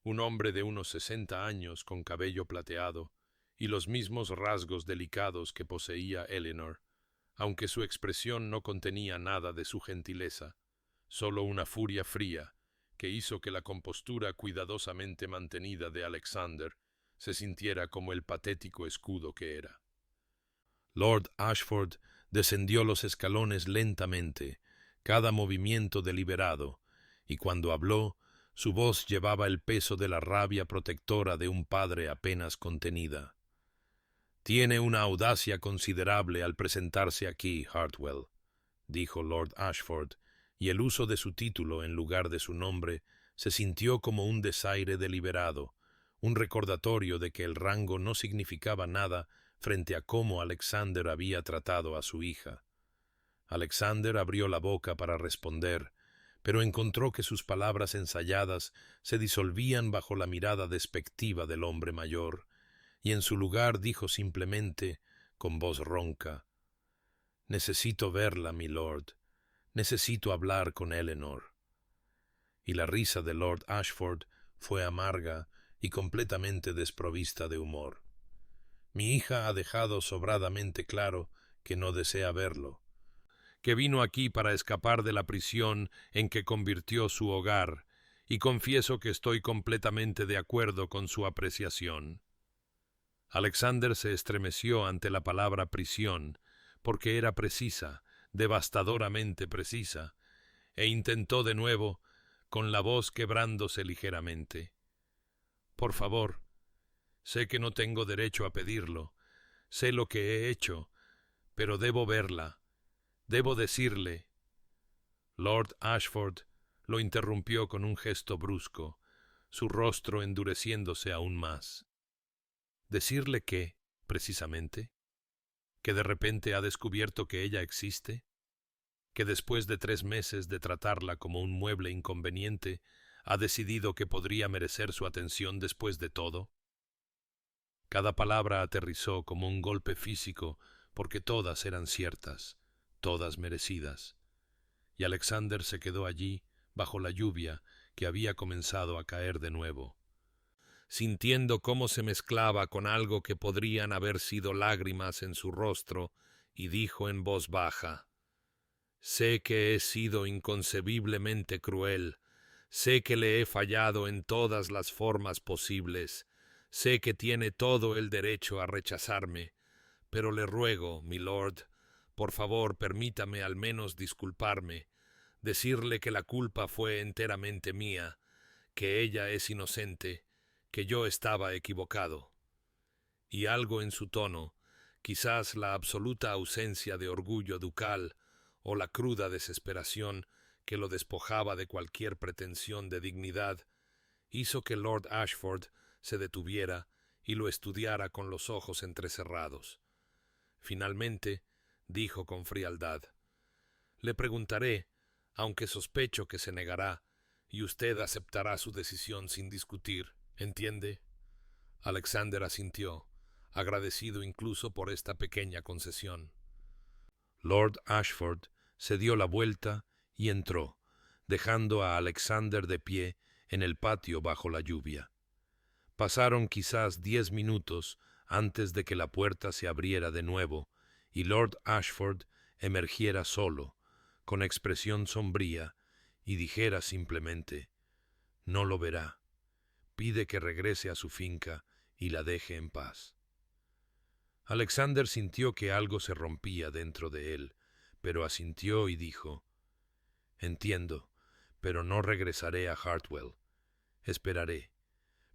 un hombre de unos 60 años con cabello plateado y los mismos rasgos delicados que poseía Eleanor, aunque su expresión no contenía nada de su gentileza, solo una furia fría que hizo que la compostura cuidadosamente mantenida de Alexander se sintiera como el patético escudo que era. Lord Ashford descendió los escalones lentamente, cada movimiento deliberado, y cuando habló, su voz llevaba el peso de la rabia protectora de un padre apenas contenida. «Tiene una audacia considerable al presentarse aquí, Hartwell», dijo Lord Ashford, y el uso de su título en lugar de su nombre se sintió como un desaire deliberado, un recordatorio de que el rango no significaba nada frente a cómo Alexander había tratado a su hija. Alexander abrió la boca para responder, pero encontró que sus palabras ensayadas se disolvían bajo la mirada despectiva del hombre mayor, y en su lugar dijo simplemente, con voz ronca: «Necesito verla, milord. Necesito hablar con Eleanor». Y la risa de Lord Ashford fue amarga y completamente desprovista de humor. «Mi hija ha dejado sobradamente claro que no desea verlo, que vino aquí para escapar de la prisión en que convirtió su hogar y confieso que estoy completamente de acuerdo con su apreciación. Alexander se estremeció ante la palabra prisión, porque era precisa, devastadoramente precisa, e intentó de nuevo, con la voz quebrándose ligeramente. Por favor, sé que no tengo derecho a pedirlo, sé lo que he hecho, pero debo verla, debo decirle. Lord Ashford lo interrumpió con un gesto brusco, su rostro endureciéndose aún más. ¿Decirle qué, precisamente? ¿Que de repente ha descubierto que ella existe? ¿Que después de 3 meses de tratarla como un mueble inconveniente, ha decidido que podría merecer su atención después de todo? Cada palabra aterrizó como un golpe físico, porque todas eran ciertas, todas merecidas. Y Alexander se quedó allí, bajo la lluvia que había comenzado a caer de nuevo, sintiendo cómo se mezclaba con algo que podrían haber sido lágrimas en su rostro, y dijo en voz baja: «Sé que he sido inconcebiblemente cruel, sé que le he fallado en todas las formas posibles, sé que tiene todo el derecho a rechazarme, pero le ruego, milord, por favor permítame al menos disculparme, decirle que la culpa fue enteramente mía, que ella es inocente, que yo estaba equivocado». Y algo en su tono, quizás la absoluta ausencia de orgullo ducal o la cruda desesperación que lo despojaba de cualquier pretensión de dignidad, hizo que Lord Ashford se detuviera y lo estudiara con los ojos entrecerrados. Finalmente, dijo con frialdad: «Le preguntaré, aunque sospecho que se negará, y usted aceptará su decisión sin discutir, ¿entiende?» Alexander asintió, agradecido incluso por esta pequeña concesión. Lord Ashford se dio la vuelta y entró, dejando a Alexander de pie en el patio bajo la lluvia. Pasaron quizás 10 minutos antes de que la puerta se abriera de nuevo y Lord Ashford emergiera solo, con expresión sombría, y dijera simplemente: «No lo verá. Pide que regrese a su finca y la deje en paz». Alexander sintió que algo se rompía dentro de él, pero asintió y dijo: «Entiendo, pero no regresaré a Hartwell. Esperaré.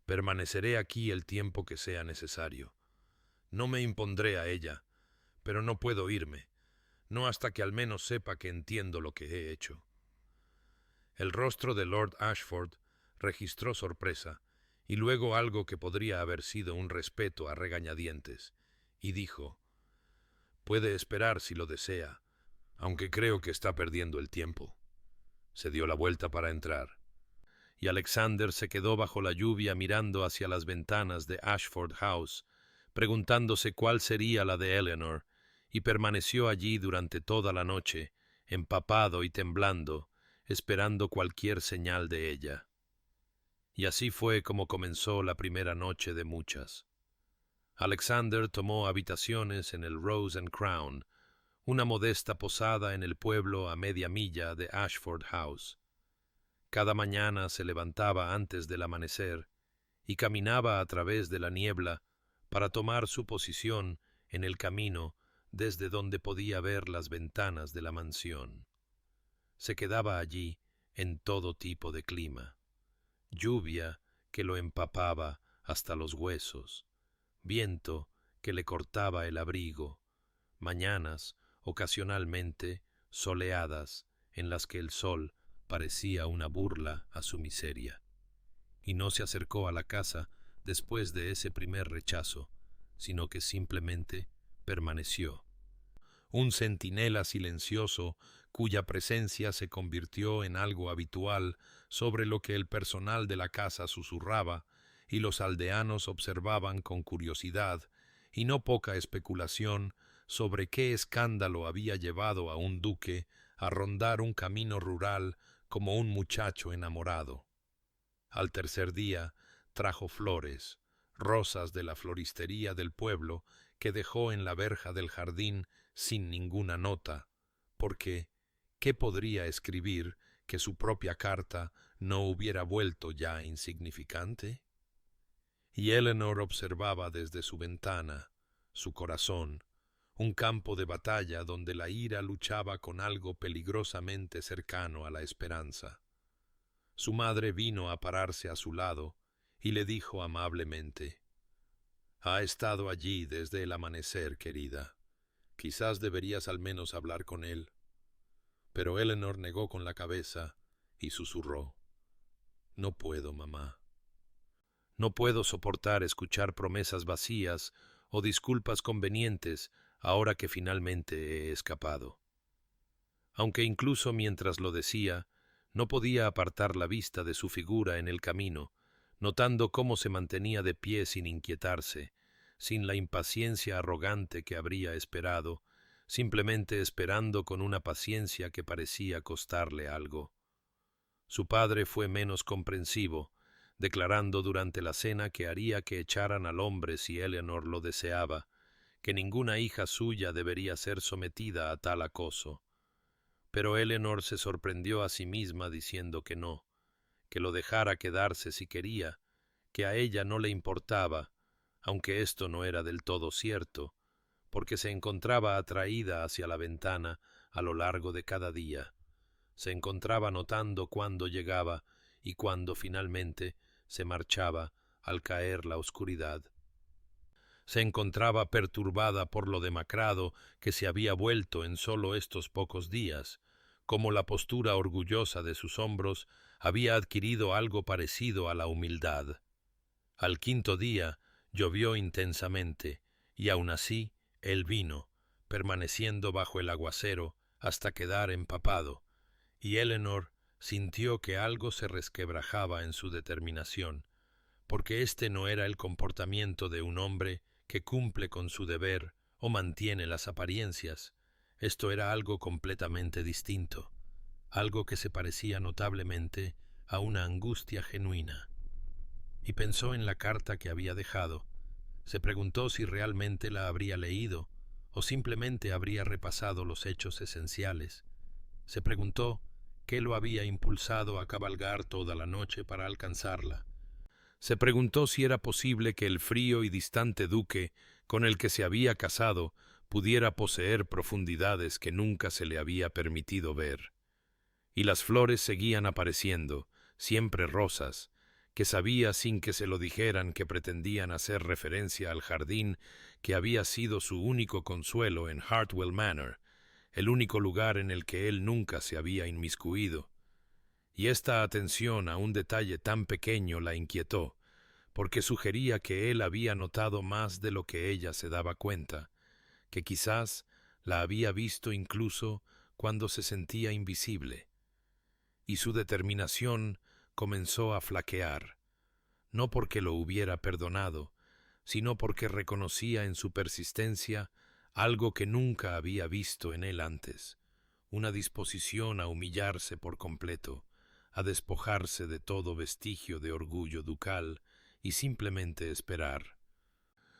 Permaneceré aquí el tiempo que sea necesario. No me impondré a ella, pero no puedo irme, no hasta que al menos sepa que entiendo lo que he hecho». El rostro de Lord Ashford registró sorpresa, y luego algo que podría haber sido un respeto a regañadientes, y dijo: «Puede esperar si lo desea, aunque creo que está perdiendo el tiempo». Se dio la vuelta para entrar, y Alexander se quedó bajo la lluvia mirando hacia las ventanas de Ashford House, preguntándose cuál sería la de Eleanor, y permaneció allí durante toda la noche, empapado y temblando, esperando cualquier señal de ella. Y así fue como comenzó la primera noche de muchas. Alexander tomó habitaciones en el Rose and Crown, una modesta posada en el pueblo a media milla de Ashford House. Cada mañana se levantaba antes del amanecer y caminaba a través de la niebla para tomar su posición en el camino desde donde podía ver las ventanas de la mansión. Se quedaba allí en todo tipo de clima: lluvia que lo empapaba hasta los huesos, viento que le cortaba el abrigo, mañanas ocasionalmente soleadas en las que el sol parecía una burla a su miseria. Y no se acercó a la casa después de ese primer rechazo, sino que simplemente permaneció. Un centinela silencioso cuya presencia se convirtió en algo habitual sobre lo que el personal de la casa susurraba y los aldeanos observaban con curiosidad y no poca especulación sobre qué escándalo había llevado a un duque a rondar un camino rural como un muchacho enamorado. Al tercer día trajo flores, rosas de la floristería del pueblo que dejó en la verja del jardín sin ninguna nota, porque ¿qué podría escribir que su propia carta no hubiera vuelto ya insignificante? Y Eleanor observaba desde su ventana, su corazón, un campo de batalla donde la ira luchaba con algo peligrosamente cercano a la esperanza. Su madre vino a pararse a su lado y le dijo amablemente: «Ha estado allí desde el amanecer, querida. Quizás deberías al menos hablar con él». Pero Eleanor negó con la cabeza y susurró: «No puedo, mamá. No puedo soportar escuchar promesas vacías o disculpas convenientes ahora que finalmente he escapado». Aunque incluso mientras lo decía, no podía apartar la vista de su figura en el camino, notando cómo se mantenía de pie sin inquietarse, sin la impaciencia arrogante que habría esperado, simplemente esperando con una paciencia que parecía costarle algo. Su padre fue menos comprensivo, declarando durante la cena que haría que echaran al hombre si Eleanor lo deseaba, que ninguna hija suya debería ser sometida a tal acoso. Pero Eleanor se sorprendió a sí misma diciendo que no, que lo dejara quedarse si quería, que a ella no le importaba, aunque esto no era del todo cierto, porque se encontraba atraída hacia la ventana a lo largo de cada día. Se encontraba notando cuándo llegaba y cuándo finalmente se marchaba al caer la oscuridad. Se encontraba perturbada por lo demacrado que se había vuelto en solo estos pocos días, como la postura orgullosa de sus hombros había adquirido algo parecido a la humildad. Al quinto día llovió intensamente, y aun así él vino, permaneciendo bajo el aguacero hasta quedar empapado, y Eleanor sintió que algo se resquebrajaba en su determinación, porque este no era el comportamiento de un hombre que cumple con su deber o mantiene las apariencias. Esto era algo completamente distinto, algo que se parecía notablemente a una angustia genuina. Y pensó en la carta que había dejado. Se preguntó si realmente la habría leído o simplemente habría repasado los hechos esenciales. Se preguntó qué lo había impulsado a cabalgar toda la noche para alcanzarla. Se preguntó si era posible que el frío y distante duque con el que se había casado pudiera poseer profundidades que nunca se le había permitido ver. Y las flores seguían apareciendo, siempre rosas, que sabía sin que se lo dijeran que pretendían hacer referencia al jardín que había sido su único consuelo en Hartwell Manor, el único lugar en el que él nunca se había inmiscuido. Y esta atención a un detalle tan pequeño la inquietó, porque sugería que él había notado más de lo que ella se daba cuenta, que quizás la había visto incluso cuando se sentía invisible. Y su determinación comenzó a flaquear, no porque lo hubiera perdonado, sino porque reconocía en su persistencia algo que nunca había visto en él antes, una disposición a humillarse por completo, a despojarse de todo vestigio de orgullo ducal y simplemente esperar,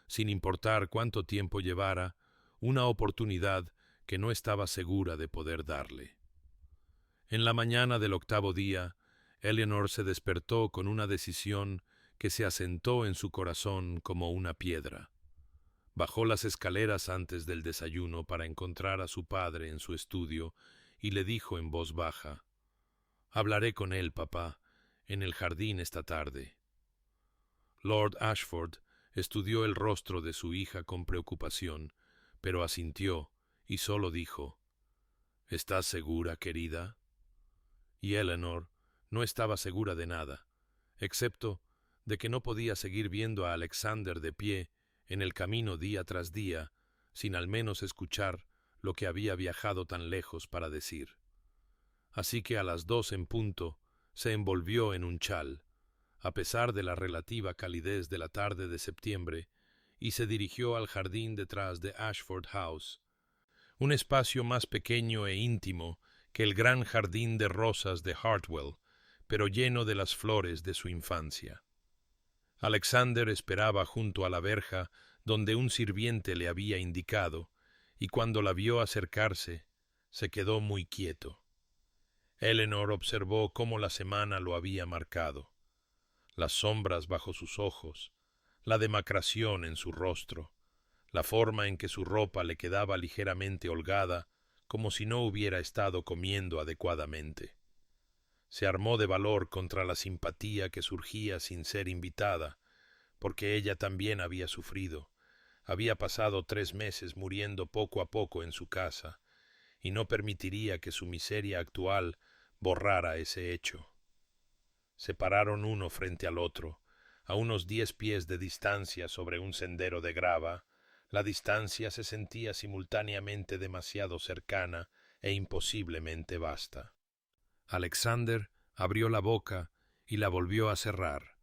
sin importar cuánto tiempo llevara, una oportunidad que no estaba segura de poder darle. En la mañana del octavo día, Eleanor se despertó con una decisión que se asentó en su corazón como una piedra. Bajó las escaleras antes del desayuno para encontrar a su padre en su estudio y le dijo en voz baja: «Hablaré con él, papá, en el jardín esta tarde». Lord Ashford estudió el rostro de su hija con preocupación, pero asintió y solo dijo: «¿Estás segura, querida?». Y Eleanor no estaba segura de nada, excepto de que no podía seguir viendo a Alexander de pie en el camino día tras día, sin al menos escuchar lo que había viajado tan lejos para decir. Así que a las 2 en punto se envolvió en un chal, a pesar de la relativa calidez de la tarde de septiembre, y se dirigió al jardín detrás de Ashford House, un espacio más pequeño e íntimo que el gran jardín de rosas de Hartwell, pero lleno de las flores de su infancia. Alexander esperaba junto a la verja donde un sirviente le había indicado, y cuando la vio acercarse, se quedó muy quieto. Eleanor observó cómo la semana lo había marcado. Las sombras bajo sus ojos, la demacración en su rostro, la forma en que su ropa le quedaba ligeramente holgada, como si no hubiera estado comiendo adecuadamente. Se armó de valor contra la simpatía que surgía sin ser invitada, porque ella también había sufrido. Había pasado 3 meses muriendo poco a poco en su casa, y no permitiría que su miseria actual borrara ese hecho. Se pararon uno frente al otro, a unos 10 pies de distancia sobre un sendero de grava. La distancia se sentía simultáneamente demasiado cercana e imposiblemente vasta. Alexander abrió la boca y la volvió a cerrar,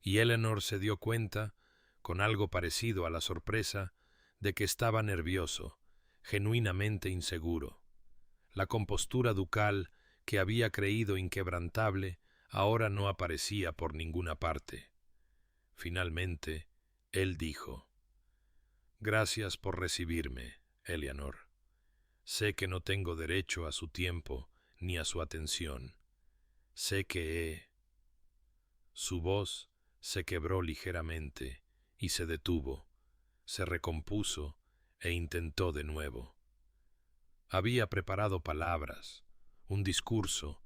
y Eleanor se dio cuenta, con algo parecido a la sorpresa, de que estaba nervioso, genuinamente inseguro. La compostura ducal, que había creído inquebrantable, ahora no aparecía por ninguna parte. Finalmente, él dijo: «Gracias por recibirme, Eleanor. Sé que no tengo derecho a su tiempo ni a su atención. Sé que he...». Su voz se quebró ligeramente y se detuvo, se recompuso e intentó de nuevo. Había preparado palabras, un discurso,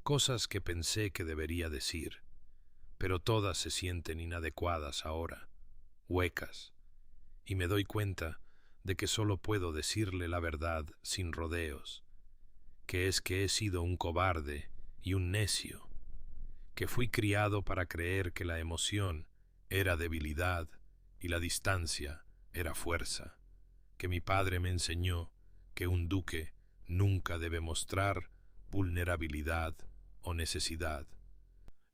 cosas que pensé que debería decir, pero todas se sienten inadecuadas ahora, huecas, y me doy cuenta de que solo puedo decirle la verdad sin rodeos, que es que he sido un cobarde y un necio, que fui criado para creer que la emoción era debilidad y la distancia era fuerza, que mi padre me enseñó que un duque nunca debe mostrar vulnerabilidad o necesidad.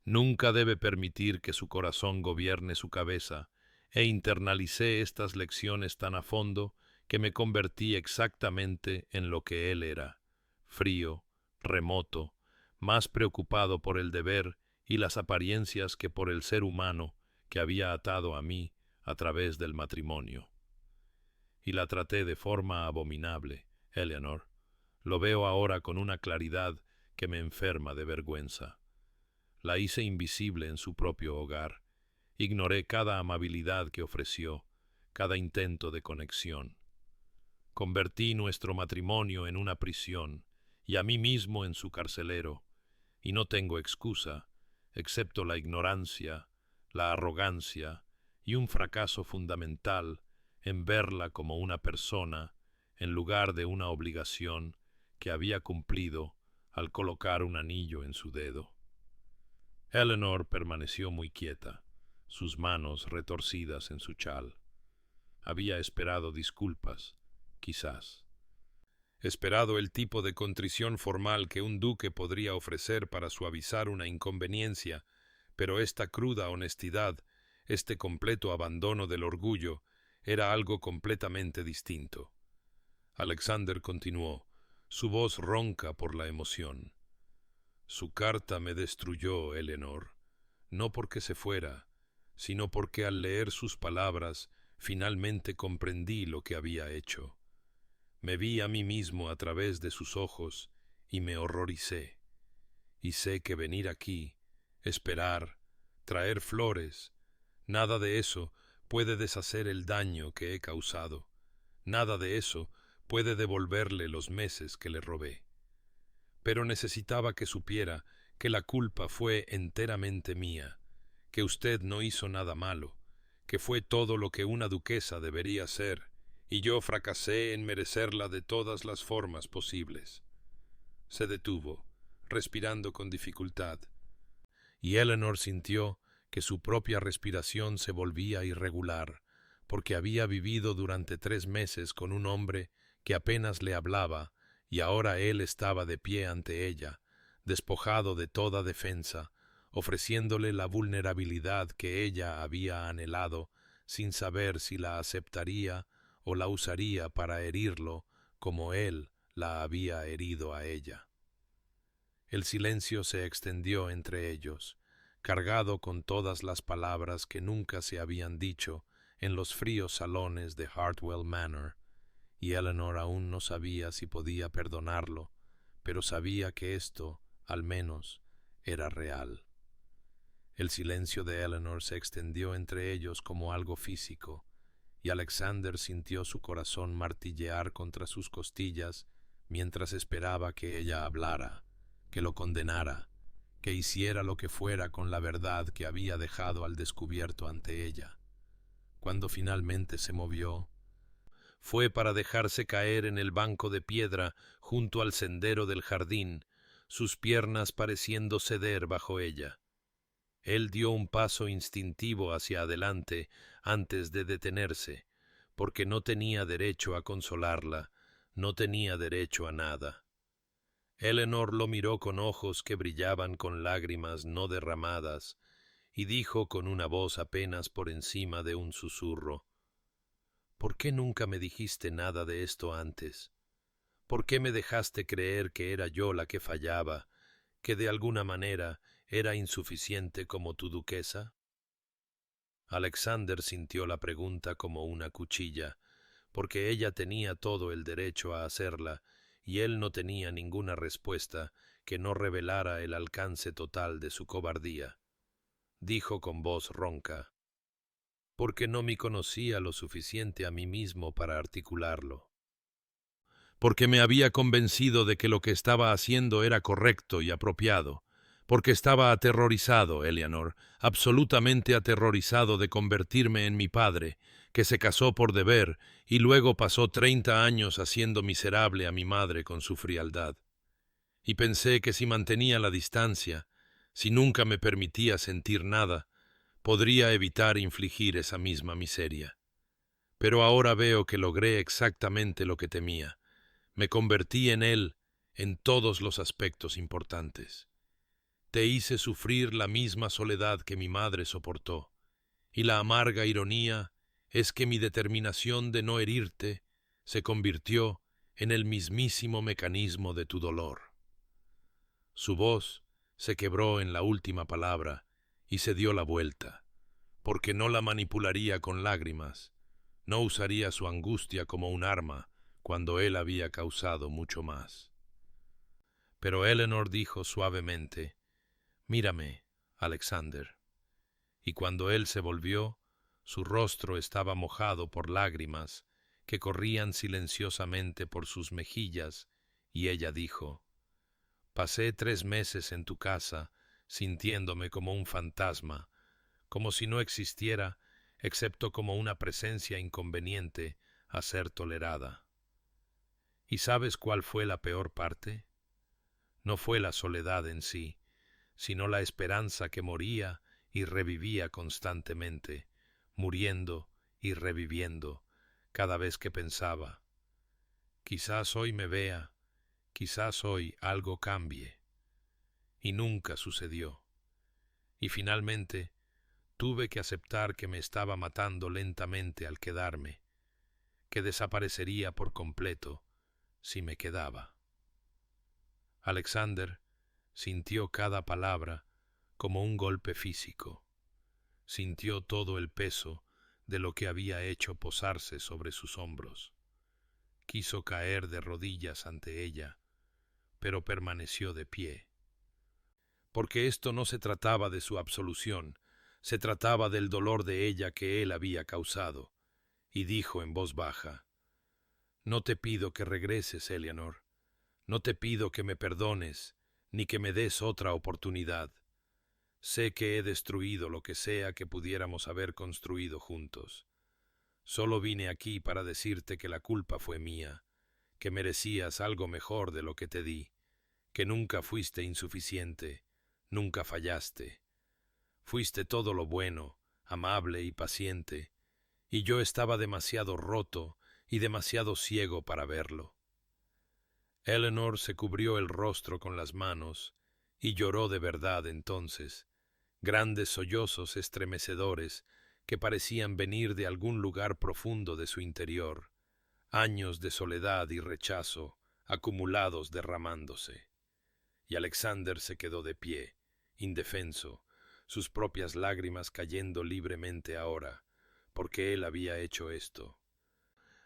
Nunca debe permitir que su corazón gobierne su cabeza, e internalicé estas lecciones tan a fondo que me convertí exactamente en lo que él era: frío, remoto, más preocupado por el deber y las apariencias que por el ser humano que había atado a mí a través del matrimonio. Y la traté de forma abominable, Eleanor. Lo veo ahora con una claridad que me enferma de vergüenza. La hice invisible en su propio hogar. Ignoré cada amabilidad que ofreció, cada intento de conexión. Convertí nuestro matrimonio en una prisión y a mí mismo en su carcelero, y no tengo excusa, excepto la ignorancia, la arrogancia y un fracaso fundamental en verla como una persona en lugar de una obligación que había cumplido al colocar un anillo en su dedo. Eleanor permaneció muy quieta, sus manos retorcidas en su chal. Había esperado disculpas, quizás. Esperado el tipo de contrición formal que un duque podría ofrecer para suavizar una inconveniencia, pero esta cruda honestidad, este completo abandono del orgullo, era algo completamente distinto. Alexander continuó, su voz ronca por la emoción. «Su carta me destruyó, Eleanor, no porque se fuera, sino porque al leer sus palabras finalmente comprendí lo que había hecho. Me vi a mí mismo a través de sus ojos y me horroricé. Y sé que venir aquí, esperar, traer flores, nada de eso puede deshacer el daño que he causado. Nada de eso puede devolverle los meses que le robé. Pero necesitaba que supiera que la culpa fue enteramente mía, que usted no hizo nada malo, que fue todo lo que una duquesa debería ser, y yo fracasé en merecerla de todas las formas posibles». Se detuvo, respirando con dificultad, y Eleanor sintió que su propia respiración se volvía irregular, porque había vivido durante 3 meses con un hombre que apenas le hablaba, y ahora él estaba de pie ante ella, despojado de toda defensa, ofreciéndole la vulnerabilidad que ella había anhelado, sin saber si la aceptaría o la usaría para herirlo como él la había herido a ella. El silencio se extendió entre ellos, cargado con todas las palabras que nunca se habían dicho en los fríos salones de Hartwell Manor, y Eleanor aún no sabía si podía perdonarlo, pero sabía que esto al menos, era real. El silencio de Eleanor se extendió entre ellos como algo físico, y Alexander sintió su corazón martillear contra sus costillas mientras esperaba que ella hablara, que lo condenara, que hiciera lo que fuera con la verdad que había dejado al descubierto ante ella. Cuando finalmente se movió, fue para dejarse caer en el banco de piedra junto al sendero del jardín, sus piernas pareciendo ceder bajo ella. Él dio un paso instintivo hacia adelante antes de detenerse, porque no tenía derecho a consolarla, no tenía derecho a nada. Eleanor lo miró con ojos que brillaban con lágrimas no derramadas, y dijo con una voz apenas por encima de un susurro: ¿Por qué nunca me dijiste nada de esto antes? ¿Por qué me dejaste creer que era yo la que fallaba, que de alguna manera era insuficiente como tu duquesa? Alexander sintió la pregunta como una cuchilla, porque ella tenía todo el derecho a hacerla, y él no tenía ninguna respuesta que no revelara el alcance total de su cobardía. Dijo con voz ronca: porque no me conocía lo suficiente a mí mismo para articularlo. Porque me había convencido de que lo que estaba haciendo era correcto y apropiado. Porque estaba aterrorizado, Eleanor, absolutamente aterrorizado de convertirme en mi padre, que se casó por deber y luego pasó 30 años haciendo miserable a mi madre con su frialdad. Y pensé que si mantenía la distancia, si nunca me permitía sentir nada, podría evitar infligir esa misma miseria. Pero ahora veo que logré exactamente lo que temía. Me convertí en él en todos los aspectos importantes. Te hice sufrir la misma soledad que mi madre soportó, y la amarga ironía es que mi determinación de no herirte se convirtió en el mismísimo mecanismo de tu dolor. Su voz se quebró en la última palabra y se dio la vuelta, porque no la manipularía con lágrimas, no usaría su angustia como un arma cuando él había causado mucho más. Pero Eleanor dijo suavemente: «Mírame, Alexander». Y cuando él se volvió, su rostro estaba mojado por lágrimas que corrían silenciosamente por sus mejillas, y ella dijo: «Pasé 3 meses en tu casa sintiéndome como un fantasma, como si no existiera excepto como una presencia inconveniente a ser tolerada. ¿Y sabes cuál fue la peor parte? No fue la soledad en sí, sino la esperanza que moría y revivía constantemente, muriendo y reviviendo cada vez que pensaba: quizás hoy me vea, quizás hoy algo cambie. Y nunca sucedió. Y finalmente tuve que aceptar que me estaba matando lentamente al quedarme, que desaparecería por completo si me quedaba». Alexander sintió cada palabra como un golpe físico. Sintió todo el peso de lo que había hecho posarse sobre sus hombros. Quiso caer de rodillas ante ella, pero permaneció de pie. Porque esto no se trataba de su absolución, se trataba del dolor de ella que él había causado, y dijo en voz baja: «No te pido que regreses, Eleanor. No te pido que me perdones, ni que me des otra oportunidad. Sé que he destruido lo que sea que pudiéramos haber construido juntos. Solo vine aquí para decirte que la culpa fue mía, que merecías algo mejor de lo que te di, que nunca fuiste insuficiente, nunca fallaste. Fuiste todo lo bueno, amable y paciente, y yo estaba demasiado roto y demasiado ciego para verlo». Eleanor se cubrió el rostro con las manos y lloró de verdad entonces, grandes sollozos estremecedores que parecían venir de algún lugar profundo de su interior, años de soledad y rechazo acumulados derramándose. Y Alexander se quedó de pie, indefenso, sus propias lágrimas cayendo libremente ahora, porque él había hecho esto.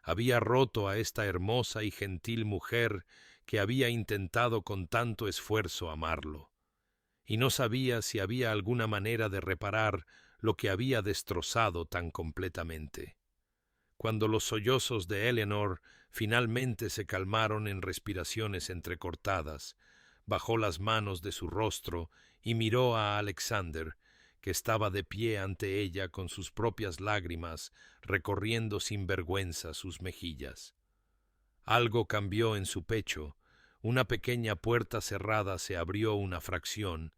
Había roto a esta hermosa y gentil mujer que había intentado con tanto esfuerzo amarlo, y no sabía si había alguna manera de reparar lo que había destrozado tan completamente. Cuando los sollozos de Eleanor finalmente se calmaron en respiraciones entrecortadas, bajó las manos de su rostro y miró a Alexander, que estaba de pie ante ella con sus propias lágrimas recorriendo sin vergüenza sus mejillas. Algo cambió en su pecho, una pequeña puerta cerrada se abrió una fracción,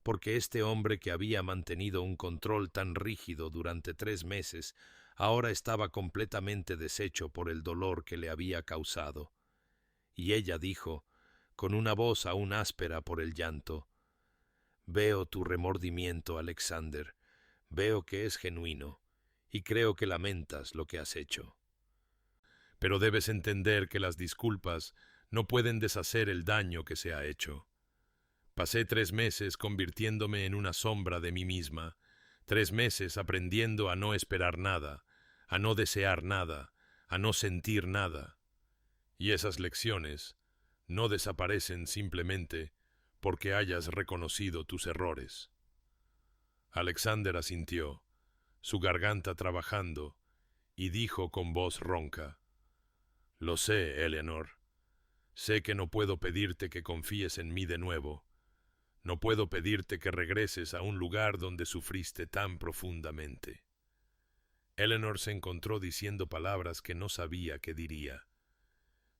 porque este hombre que había mantenido un control tan rígido durante 3 meses, ahora estaba completamente deshecho por el dolor que le había causado. Y ella dijo, con una voz aún áspera por el llanto, «Veo tu remordimiento, Alexander, veo que es genuino, y creo que lamentas lo que has hecho. Pero debes entender que las disculpas no pueden deshacer el daño que se ha hecho. Pasé 3 meses convirtiéndome en una sombra de mí misma, 3 meses aprendiendo a no esperar nada, a no desear nada, a no sentir nada. Y esas lecciones no desaparecen simplemente porque hayas reconocido tus errores». Alexander asintió, su garganta trabajando, y dijo con voz ronca, «Lo sé, Eleanor. Sé que no puedo pedirte que confíes en mí de nuevo. No puedo pedirte que regreses a un lugar donde sufriste tan profundamente». Eleanor se encontró diciendo palabras que no sabía qué diría.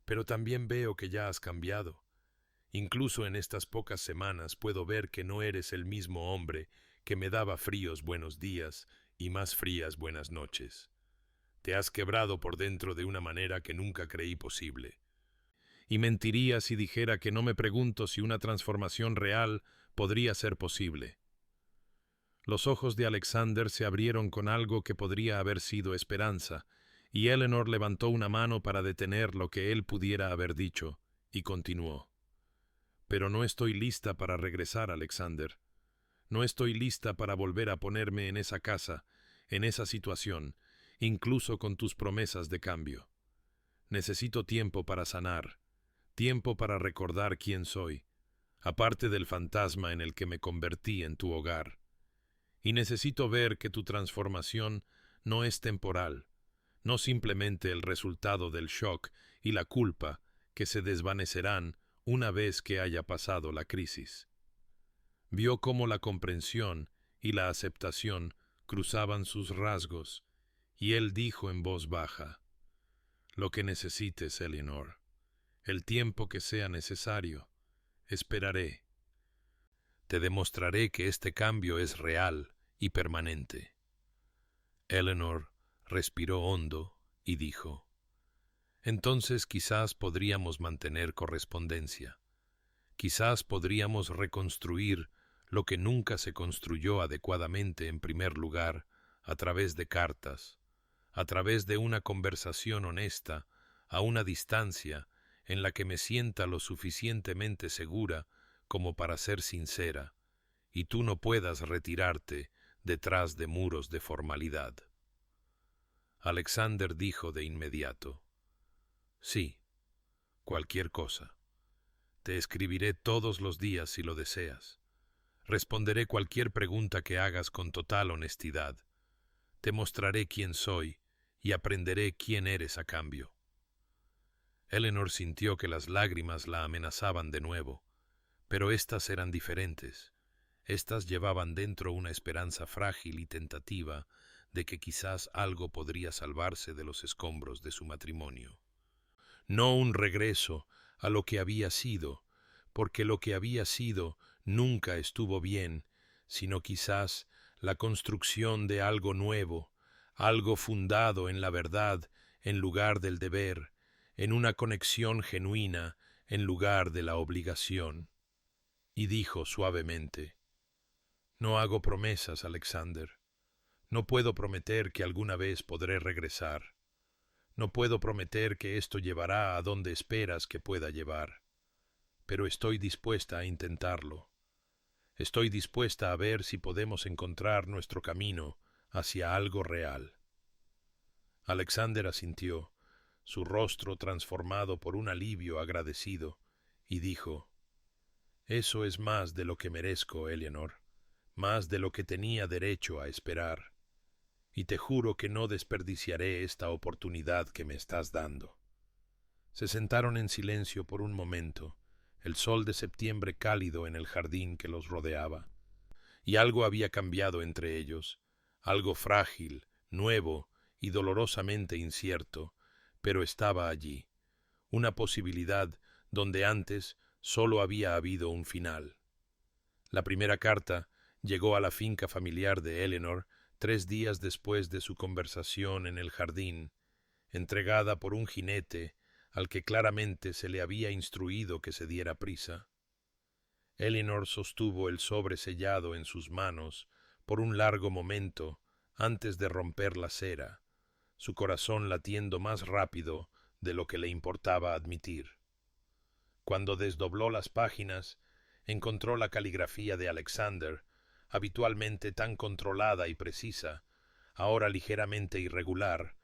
«Pero también veo que ya has cambiado. Incluso en estas pocas semanas puedo ver que no eres el mismo hombre que me daba fríos buenos días y más frías buenas noches. Te has quebrado por dentro de una manera que nunca creí posible. Y mentiría si dijera que no me pregunto si una transformación real podría ser posible». Los ojos de Alexander se abrieron con algo que podría haber sido esperanza, y Eleanor levantó una mano para detener lo que él pudiera haber dicho, y continuó. «Pero no estoy lista para regresar, Alexander. No estoy lista para volver a ponerme en esa casa, en esa situación, incluso con tus promesas de cambio. Necesito tiempo para sanar, tiempo para recordar quién soy, aparte del fantasma en el que me convertí en tu hogar. Y necesito ver que tu transformación no es temporal, no simplemente el resultado del shock y la culpa que se desvanecerán una vez que haya pasado la crisis». Vio cómo la comprensión y la aceptación cruzaban sus rasgos, y él dijo en voz baja, «Lo que necesites, Eleanor, el tiempo que sea necesario, esperaré. Te demostraré que este cambio es real y permanente». Eleanor respiró hondo y dijo, «Entonces quizás podríamos mantener correspondencia. Quizás podríamos reconstruir lo que nunca se construyó adecuadamente en primer lugar a través de cartas, a través de una conversación honesta a una distancia en la que me sienta lo suficientemente segura como para ser sincera, y tú no puedas retirarte detrás de muros de formalidad». Alexander dijo de inmediato, «Sí, cualquier cosa. Te escribiré todos los días si lo deseas. Responderé cualquier pregunta que hagas con total honestidad. Te mostraré quién soy y aprenderé quién eres a cambio». Eleanor sintió que las lágrimas la amenazaban de nuevo, pero éstas eran diferentes. Éstas llevaban dentro una esperanza frágil y tentativa de que quizás algo podría salvarse de los escombros de su matrimonio. No un regreso a lo que había sido, porque lo que había sido nunca estuvo bien, sino quizás la construcción de algo nuevo, algo fundado en la verdad en lugar del deber, en una conexión genuina en lugar de la obligación. Y dijo suavemente, «No hago promesas, Alexander. No puedo prometer que alguna vez podré regresar. No puedo prometer que esto llevará a donde esperas que pueda llevar. Pero estoy dispuesta a intentarlo. Estoy dispuesta a ver si podemos encontrar nuestro camino hacia algo real». Alexander asintió, su rostro transformado por un alivio agradecido, y dijo: «Eso es más de lo que merezco, Eleanor, más de lo que tenía derecho a esperar, y te juro que no desperdiciaré esta oportunidad que me estás dando». Se sentaron en silencio por un momento, el sol de septiembre cálido en el jardín que los rodeaba. Y algo había cambiado entre ellos, algo frágil, nuevo y dolorosamente incierto, pero estaba allí, una posibilidad donde antes solo había habido un final. La primera carta llegó a la finca familiar de Eleanor 3 días después de su conversación en el jardín, entregada por un jinete al que claramente se le había instruido que se diera prisa. Eleanor sostuvo el sobre sellado en sus manos por un largo momento antes de romper la cera, su corazón latiendo más rápido de lo que le importaba admitir. Cuando desdobló las páginas, encontró la caligrafía de Alexander, habitualmente tan controlada y precisa, ahora ligeramente irregular,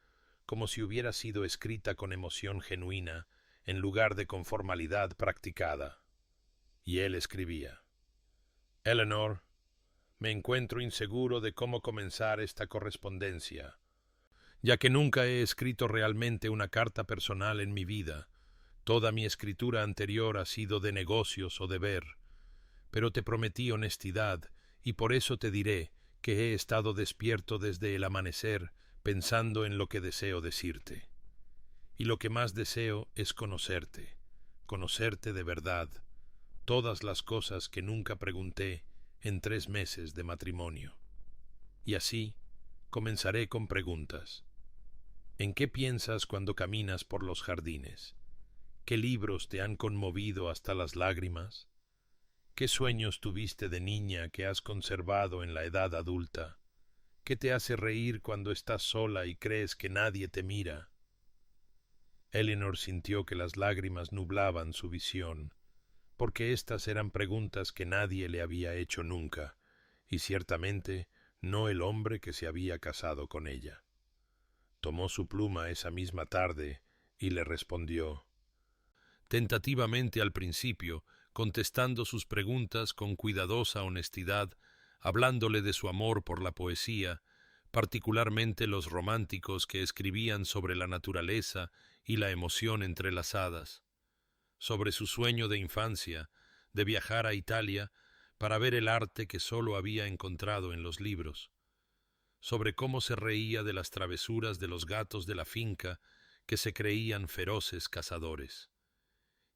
como si hubiera sido escrita con emoción genuina en lugar de con formalidad practicada. Y él escribía: «Eleanor, me encuentro inseguro de cómo comenzar esta correspondencia, ya que nunca he escrito realmente una carta personal en mi vida. Toda mi escritura anterior ha sido de negocios o deber, pero te prometí honestidad y por eso te diré que he estado despierto desde el amanecer pensando en lo que deseo decirte. Y lo que más deseo es conocerte de verdad, todas las cosas que nunca pregunté en 3 meses de matrimonio. Y así comenzaré con preguntas. ¿En qué piensas cuando caminas por los jardines? ¿Qué libros te han conmovido hasta las lágrimas? ¿Qué sueños tuviste de niña que has conservado en la edad adulta? ¿Qué te hace reír cuando estás sola y crees que nadie te mira? Eleanor sintió que las lágrimas nublaban su visión, porque estas eran preguntas que nadie le había hecho nunca, y ciertamente no el hombre que se había casado con ella. Tomó su pluma esa misma tarde y le respondió, tentativamente al principio, contestando sus preguntas con cuidadosa honestidad, hablándole de su amor por la poesía, particularmente los románticos que escribían sobre la naturaleza y la emoción entrelazadas, sobre su sueño de infancia, de viajar a Italia para ver el arte que sólo había encontrado en los libros, sobre cómo se reía de las travesuras de los gatos de la finca que se creían feroces cazadores.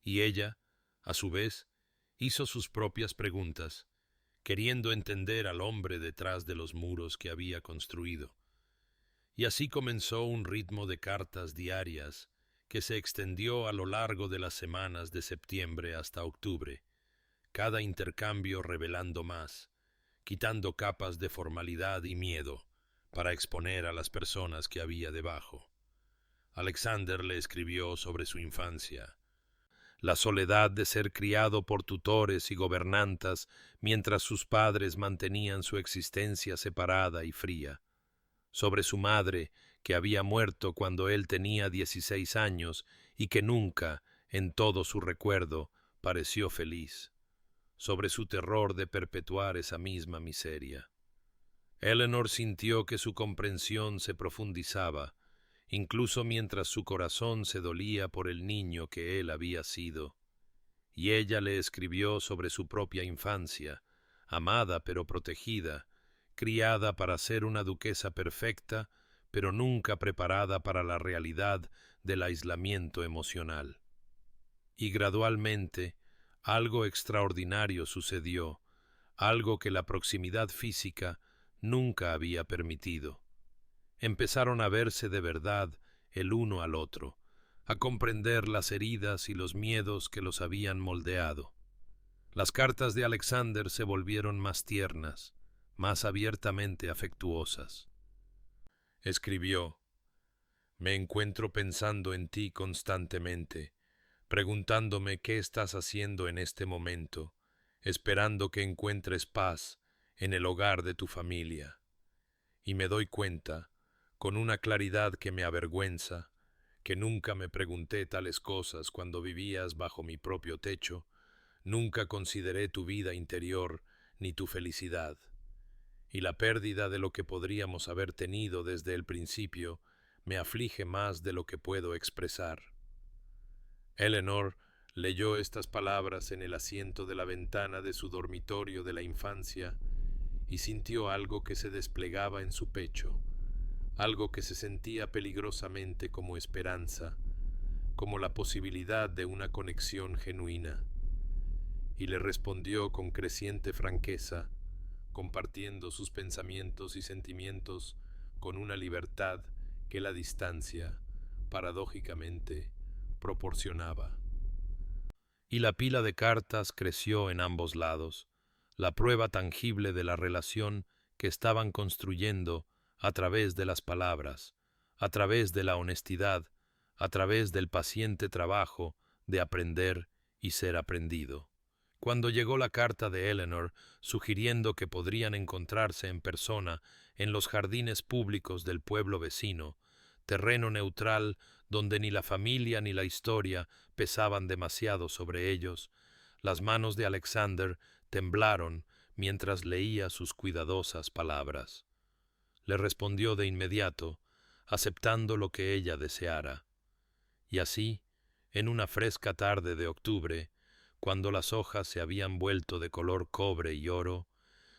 Y ella, a su vez, hizo sus propias preguntas, queriendo entender al hombre detrás de los muros que había construido. Y así comenzó un ritmo de cartas diarias que se extendió a lo largo de las semanas de septiembre hasta octubre, cada intercambio revelando más, quitando capas de formalidad y miedo para exponer a las personas que había debajo. Alexander le escribió sobre su infancia, la soledad de ser criado por tutores y gobernantas mientras sus padres mantenían su existencia separada y fría, sobre su madre que había muerto cuando él tenía 16 años y que nunca, en todo su recuerdo, pareció feliz, sobre su terror de perpetuar esa misma miseria. Eleanor sintió que su comprensión se profundizaba, incluso mientras su corazón se dolía por el niño que él había sido, y ella le escribió sobre su propia infancia, amada pero protegida, criada para ser una duquesa perfecta, pero nunca preparada para la realidad del aislamiento emocional. Y gradualmente, algo extraordinario sucedió, algo que la proximidad física nunca había permitido. Empezaron a verse de verdad el uno al otro, a comprender las heridas y los miedos que los habían moldeado. Las cartas de Alexander se volvieron más tiernas, más abiertamente afectuosas. Escribió: «Me encuentro pensando en ti constantemente, preguntándome qué estás haciendo en este momento, esperando que encuentres paz en el hogar de tu familia. Y me doy cuenta, con una claridad que me avergüenza, que nunca me pregunté tales cosas cuando vivías bajo mi propio techo, nunca consideré tu vida interior ni tu felicidad, y la pérdida de lo que podríamos haber tenido desde el principio me aflige más de lo que puedo expresar. Eleanor leyó estas palabras en el asiento de la ventana de su dormitorio de la infancia y sintió algo que se desplegaba en su pecho, algo que se sentía peligrosamente como esperanza, como la posibilidad de una conexión genuina, y le respondió con creciente franqueza, compartiendo sus pensamientos y sentimientos con una libertad que la distancia, paradójicamente, proporcionaba. Y la pila de cartas creció en ambos lados, la prueba tangible de la relación que estaban construyendo a través de las palabras, a través de la honestidad, a través del paciente trabajo de aprender y ser aprendido. Cuando llegó la carta de Eleanor sugiriendo que podrían encontrarse en persona en los jardines públicos del pueblo vecino, terreno neutral donde ni la familia ni la historia pesaban demasiado sobre ellos, las manos de Alexander temblaron mientras leía sus cuidadosas palabras. Le respondió de inmediato, aceptando lo que ella deseara. Y así, en una fresca tarde de octubre, cuando las hojas se habían vuelto de color cobre y oro,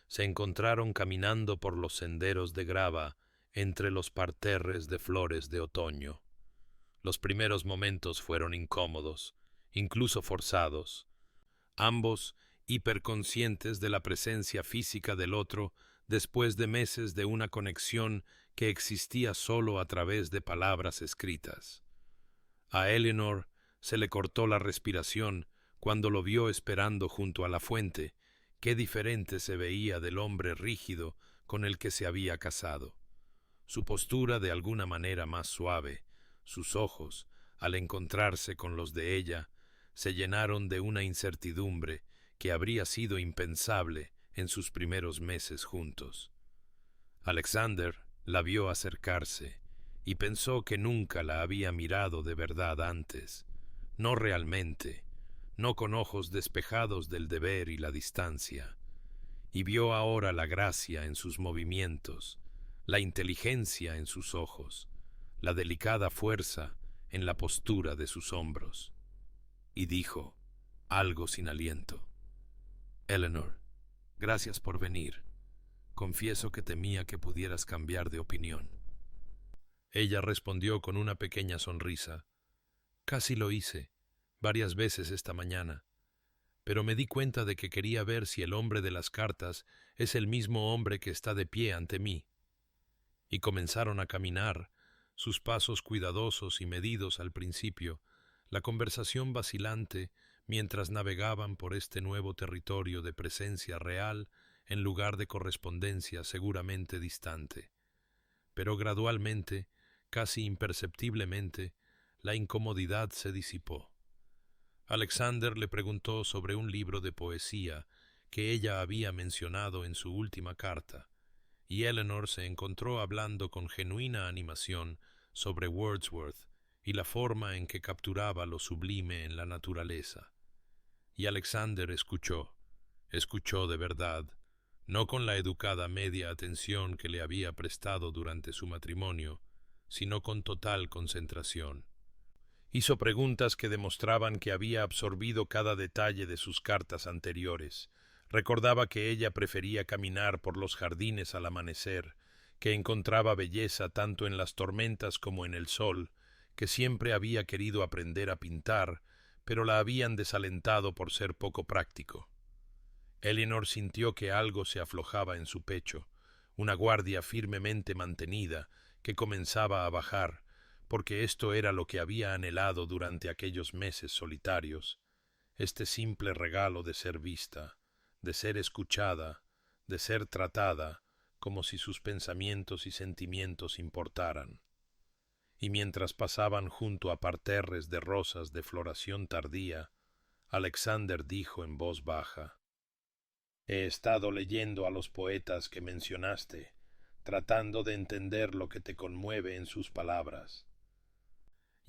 se encontraron caminando por los senderos de grava entre los parterres de flores de otoño. Los primeros momentos fueron incómodos, incluso forzados. Ambos, hiperconscientes de la presencia física del otro, después de meses de una conexión que existía solo a través de palabras escritas. A Eleanor se le cortó la respiración cuando lo vio esperando junto a la fuente. Qué diferente se veía del hombre rígido con el que se había casado. Su postura de alguna manera más suave, sus ojos, al encontrarse con los de ella, se llenaron de una incertidumbre que habría sido impensable en sus primeros meses juntos. Alexander la vio acercarse y pensó que nunca la había mirado de verdad antes, no realmente, no con ojos despejados del deber y la distancia, y vio ahora la gracia en sus movimientos, la inteligencia en sus ojos, la delicada fuerza en la postura de sus hombros. Y dijo, algo sin aliento: Eleanor, gracias por venir. Confieso que temía que pudieras cambiar de opinión. Ella respondió con una pequeña sonrisa. Casi lo hice, varias veces esta mañana, pero me di cuenta de que quería ver si el hombre de las cartas es el mismo hombre que está de pie ante mí. Y comenzaron a caminar, sus pasos cuidadosos y medidos al principio, la conversación vacilante mientras navegaban por este nuevo territorio de presencia real en lugar de correspondencia seguramente distante. Pero gradualmente, casi imperceptiblemente, la incomodidad se disipó. Alexander le preguntó sobre un libro de poesía que ella había mencionado en su última carta, y Eleanor se encontró hablando con genuina animación sobre Wordsworth y la forma en que capturaba lo sublime en la naturaleza. Y Alexander escuchó de verdad, no con la educada media atención que le había prestado durante su matrimonio, sino con total concentración. Hizo preguntas que demostraban que había absorbido cada detalle de sus cartas anteriores. Recordaba que ella prefería caminar por los jardines al amanecer, que encontraba belleza tanto en las tormentas como en el sol, que siempre había querido aprender a pintar, pero la habían desalentado por ser poco práctico. Eleanor sintió que algo se aflojaba en su pecho, una guardia firmemente mantenida que comenzaba a bajar, porque esto era lo que había anhelado durante aquellos meses solitarios, este simple regalo de ser vista, de ser escuchada, de ser tratada como si sus pensamientos y sentimientos importaran. Y mientras pasaban junto a parterres de rosas de floración tardía, Alexander dijo en voz baja: He estado leyendo a los poetas que mencionaste, tratando de entender lo que te conmueve en sus palabras.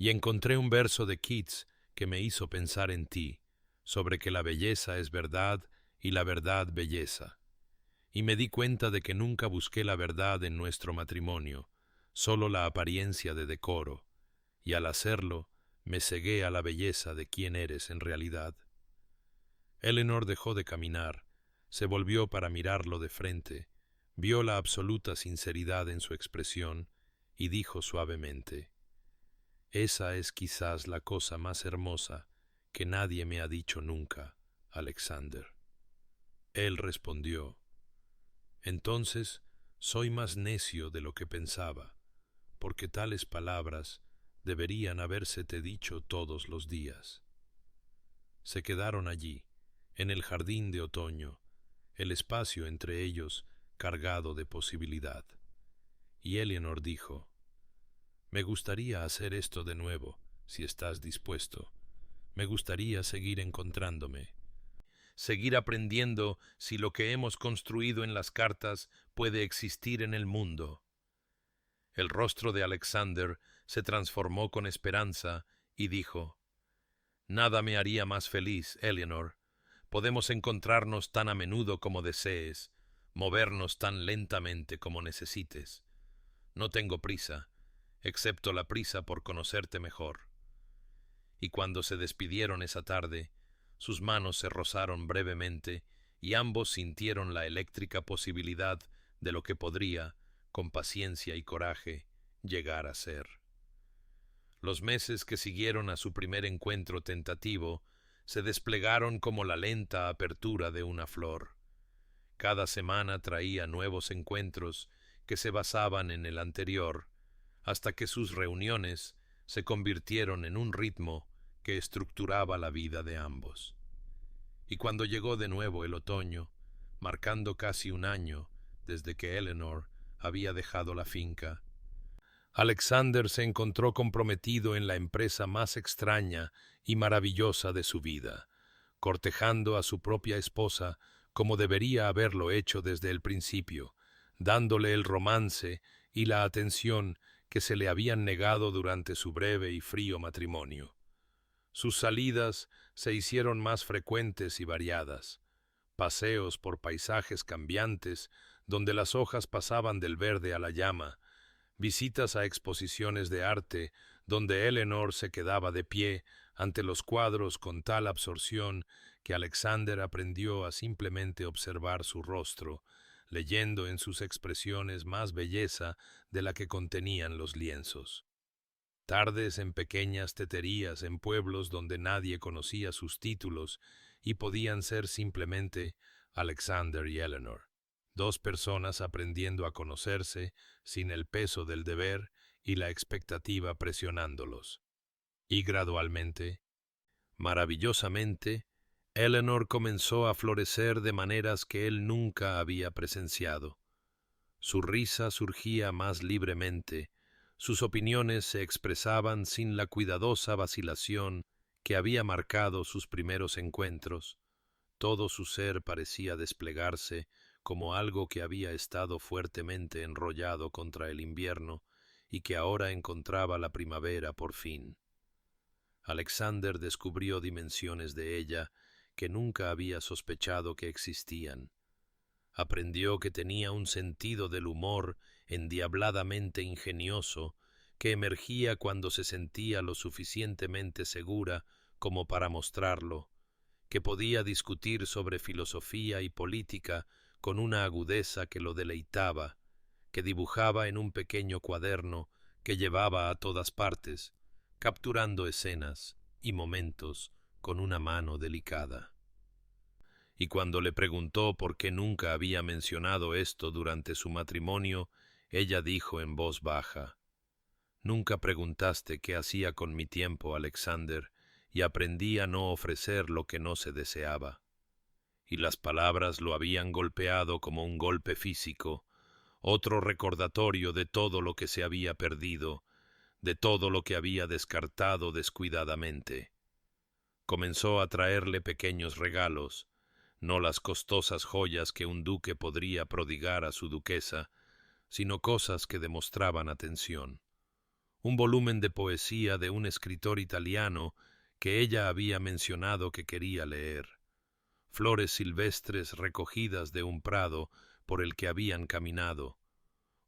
y encontré un verso de Keats que me hizo pensar en ti, sobre que la belleza es verdad y la verdad belleza. Y me di cuenta de que nunca busqué la verdad en nuestro matrimonio, solo la apariencia de decoro, y al hacerlo me cegué a la belleza de quién eres en realidad. Eleanor dejó de caminar, se volvió para mirarlo de frente, vio la absoluta sinceridad en su expresión y dijo suavemente: «Esa es quizás la cosa más hermosa que nadie me ha dicho nunca, Alexander». Él respondió: «Entonces soy más necio de lo que pensaba, porque tales palabras deberían habérsete dicho todos los días». Se quedaron allí, en el jardín de otoño, el espacio entre ellos cargado de posibilidad. Y Eleanor dijo: «Me gustaría hacer esto de nuevo, si estás dispuesto. Me gustaría seguir encontrándome, seguir aprendiendo si lo que hemos construido en las cartas puede existir en el mundo». El rostro de Alexander se transformó con esperanza y dijo: «Nada me haría más feliz, Eleanor. Podemos encontrarnos tan a menudo como desees, movernos tan lentamente como necesites. No tengo prisa, excepto la prisa por conocerte mejor». Y cuando se despidieron esa tarde, sus manos se rozaron brevemente y ambos sintieron la eléctrica posibilidad de lo que podría, con paciencia y coraje, llegar a ser. Los meses que siguieron a su primer encuentro tentativo se desplegaron como la lenta apertura de una flor. Cada semana traía nuevos encuentros que se basaban en el anterior, hasta que sus reuniones se convirtieron en un ritmo que estructuraba la vida de ambos. Y cuando llegó de nuevo el otoño, marcando casi un año desde que Eleanor había dejado la finca, Alexander se encontró comprometido en la empresa más extraña y maravillosa de su vida, cortejando a su propia esposa como debería haberlo hecho desde el principio, dándole el romance y la atención que se le habían negado durante su breve y frío matrimonio. Sus salidas se hicieron más frecuentes y variadas, paseos por paisajes cambiantes donde las hojas pasaban del verde a la llama, visitas a exposiciones de arte donde Eleanor se quedaba de pie ante los cuadros con tal absorción que Alexander aprendió a simplemente observar su rostro, leyendo en sus expresiones más belleza de la que contenían los lienzos. Tardes en pequeñas teterías en pueblos donde nadie conocía sus títulos y podían ser simplemente Alexander y Eleanor, dos personas aprendiendo a conocerse sin el peso del deber y la expectativa presionándolos. Y gradualmente, maravillosamente, Eleanor comenzó a florecer de maneras que él nunca había presenciado. Su risa surgía más libremente, sus opiniones se expresaban sin la cuidadosa vacilación que había marcado sus primeros encuentros. Todo su ser parecía desplegarse como algo que había estado fuertemente enrollado contra el invierno y que ahora encontraba la primavera por fin. Alexander descubrió dimensiones de ella que nunca había sospechado que existían. Aprendió que tenía un sentido del humor endiabladamente ingenioso que emergía cuando se sentía lo suficientemente segura como para mostrarlo, que podía discutir sobre filosofía y política con una agudeza que lo deleitaba, que dibujaba en un pequeño cuaderno que llevaba a todas partes, capturando escenas y momentos con una mano delicada. Y cuando le preguntó por qué nunca había mencionado esto durante su matrimonio, ella dijo en voz baja: «Nunca preguntaste qué hacía con mi tiempo, Alexander, y aprendí a no ofrecer lo que no se deseaba». Y las palabras lo habían golpeado como un golpe físico, otro recordatorio de todo lo que se había perdido, de todo lo que había descartado descuidadamente. Comenzó a traerle pequeños regalos, no las costosas joyas que un duque podría prodigar a su duquesa, sino cosas que demostraban atención. un volumen de poesía de un escritor italiano que ella había mencionado que quería leer, flores silvestres recogidas de un prado por el que habían caminado,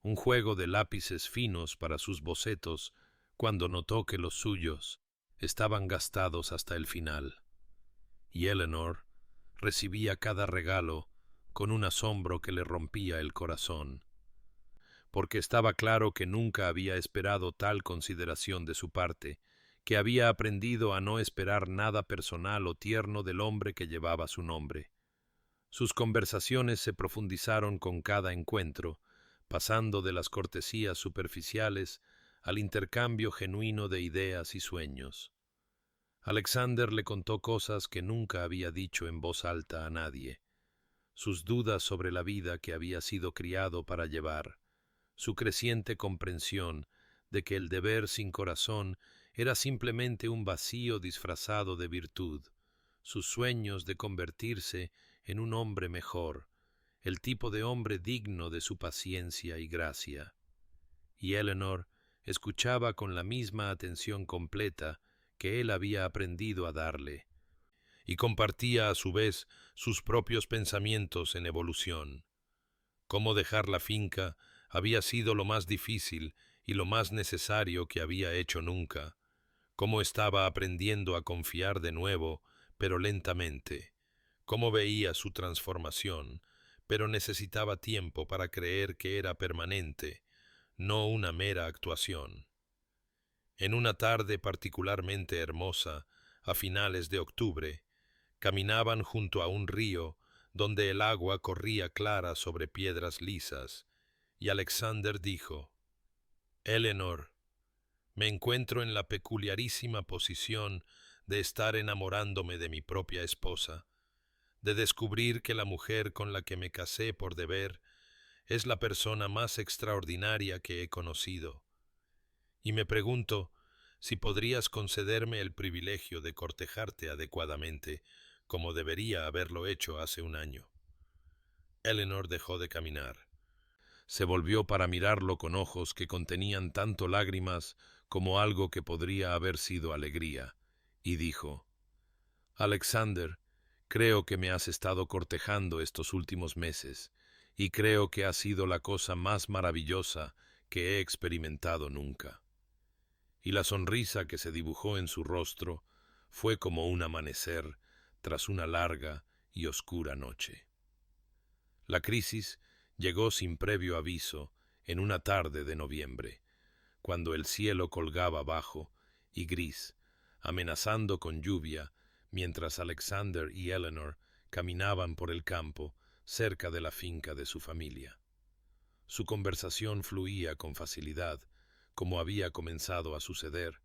un juego de lápices finos para sus bocetos cuando notó que los suyos estaban gastados hasta el final. Y Eleanor recibía cada regalo con un asombro que le rompía el corazón, porque estaba claro que nunca había esperado tal consideración de su parte, que había aprendido a no esperar nada personal o tierno del hombre que llevaba su nombre. Sus conversaciones se profundizaron con cada encuentro, pasando de las cortesías superficiales al intercambio genuino de ideas y sueños. Alexander le contó cosas que nunca había dicho en voz alta a nadie, sus dudas sobre la vida que había sido criado para llevar, su creciente comprensión de que el deber sin corazón era simplemente un vacío disfrazado de virtud, sus sueños de convertirse en un hombre mejor, el tipo de hombre digno de su paciencia y gracia. Y Eleanor escuchaba con la misma atención completa que él había aprendido a darle, y compartía a su vez sus propios pensamientos en evolución. Cómo dejar la finca había sido lo más difícil y lo más necesario que había hecho nunca, cómo estaba aprendiendo a confiar de nuevo, pero lentamente, cómo veía su transformación, pero necesitaba tiempo para creer que era permanente, no una mera actuación. En una tarde particularmente hermosa, a finales de octubre, caminaban junto a un río donde el agua corría clara sobre piedras lisas, y Alexander dijo: «Eleanor, me encuentro en la peculiarísima posición de estar enamorándome de mi propia esposa, de descubrir que la mujer con la que me casé por deber es la persona más extraordinaria que he conocido, y me pregunto si podrías concederme el privilegio de cortejarte adecuadamente, como debería haberlo hecho hace un año». Eleanor dejó de caminar. Se volvió para mirarlo con ojos que contenían tanto lágrimas como algo que podría haber sido alegría, y dijo: «Alexander, creo que me has estado cortejando estos últimos meses, y creo que ha sido la cosa más maravillosa que he experimentado nunca». Y la sonrisa que se dibujó en su rostro fue como un amanecer tras una larga y oscura noche. La crisis llegó sin previo aviso en una tarde de noviembre, cuando el cielo colgaba bajo y gris, amenazando con lluvia, mientras Alexander y Eleanor caminaban por el campo cerca de la finca de su familia. Su conversación fluía con facilidad, como había comenzado a suceder,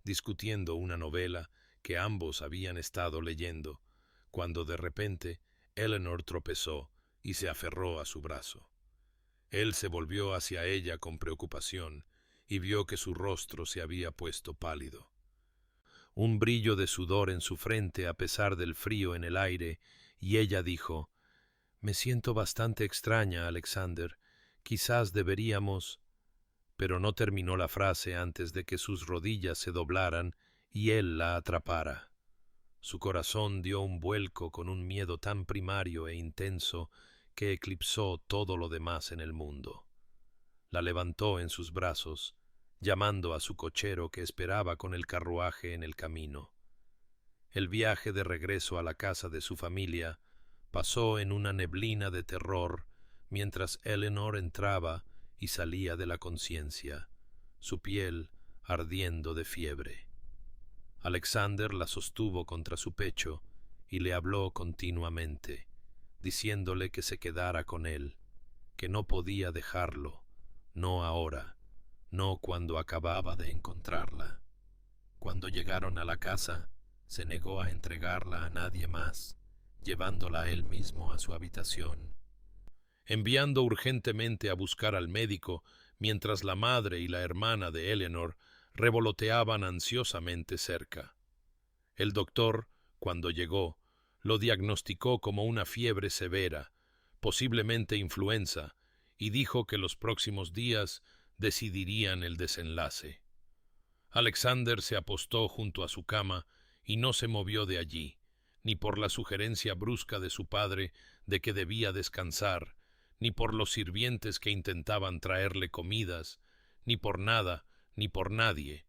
discutiendo una novela que ambos habían estado leyendo, cuando de repente Eleanor tropezó y se aferró a su brazo. Él se volvió hacia ella con preocupación y vio que su rostro se había puesto pálido. Un brillo de sudor en su frente a pesar del frío en el aire, y ella dijo: «Me siento bastante extraña, Alexander. Quizás deberíamos…» Pero no terminó la frase antes de que sus rodillas se doblaran y él la atrapara. Su corazón dio un vuelco con un miedo tan primario e intenso que eclipsó todo lo demás en el mundo. La levantó en sus brazos, llamando a su cochero que esperaba con el carruaje en el camino. El viaje de regreso a la casa de su familia pasó en una neblina de terror mientras Eleanor entraba y salía de la conciencia, su piel ardiendo de fiebre. Alexander la sostuvo contra su pecho y le habló continuamente, diciéndole que se quedara con él, que no podía dejarlo, no ahora, no cuando acababa de encontrarla. Cuando llegaron a la casa, se negó a entregarla a nadie más, llevándola él mismo a su habitación, enviando urgentemente a buscar al médico, mientras la madre y la hermana de Eleanor revoloteaban ansiosamente cerca. El doctor, cuando llegó, lo diagnosticó como una fiebre severa, posiblemente influenza, y dijo que los próximos días decidirían el desenlace. Alexander se apostó junto a su cama y no se movió de allí, ni por la sugerencia brusca de su padre de que debía descansar, ni por los sirvientes que intentaban traerle comidas, ni por nada, ni por nadie,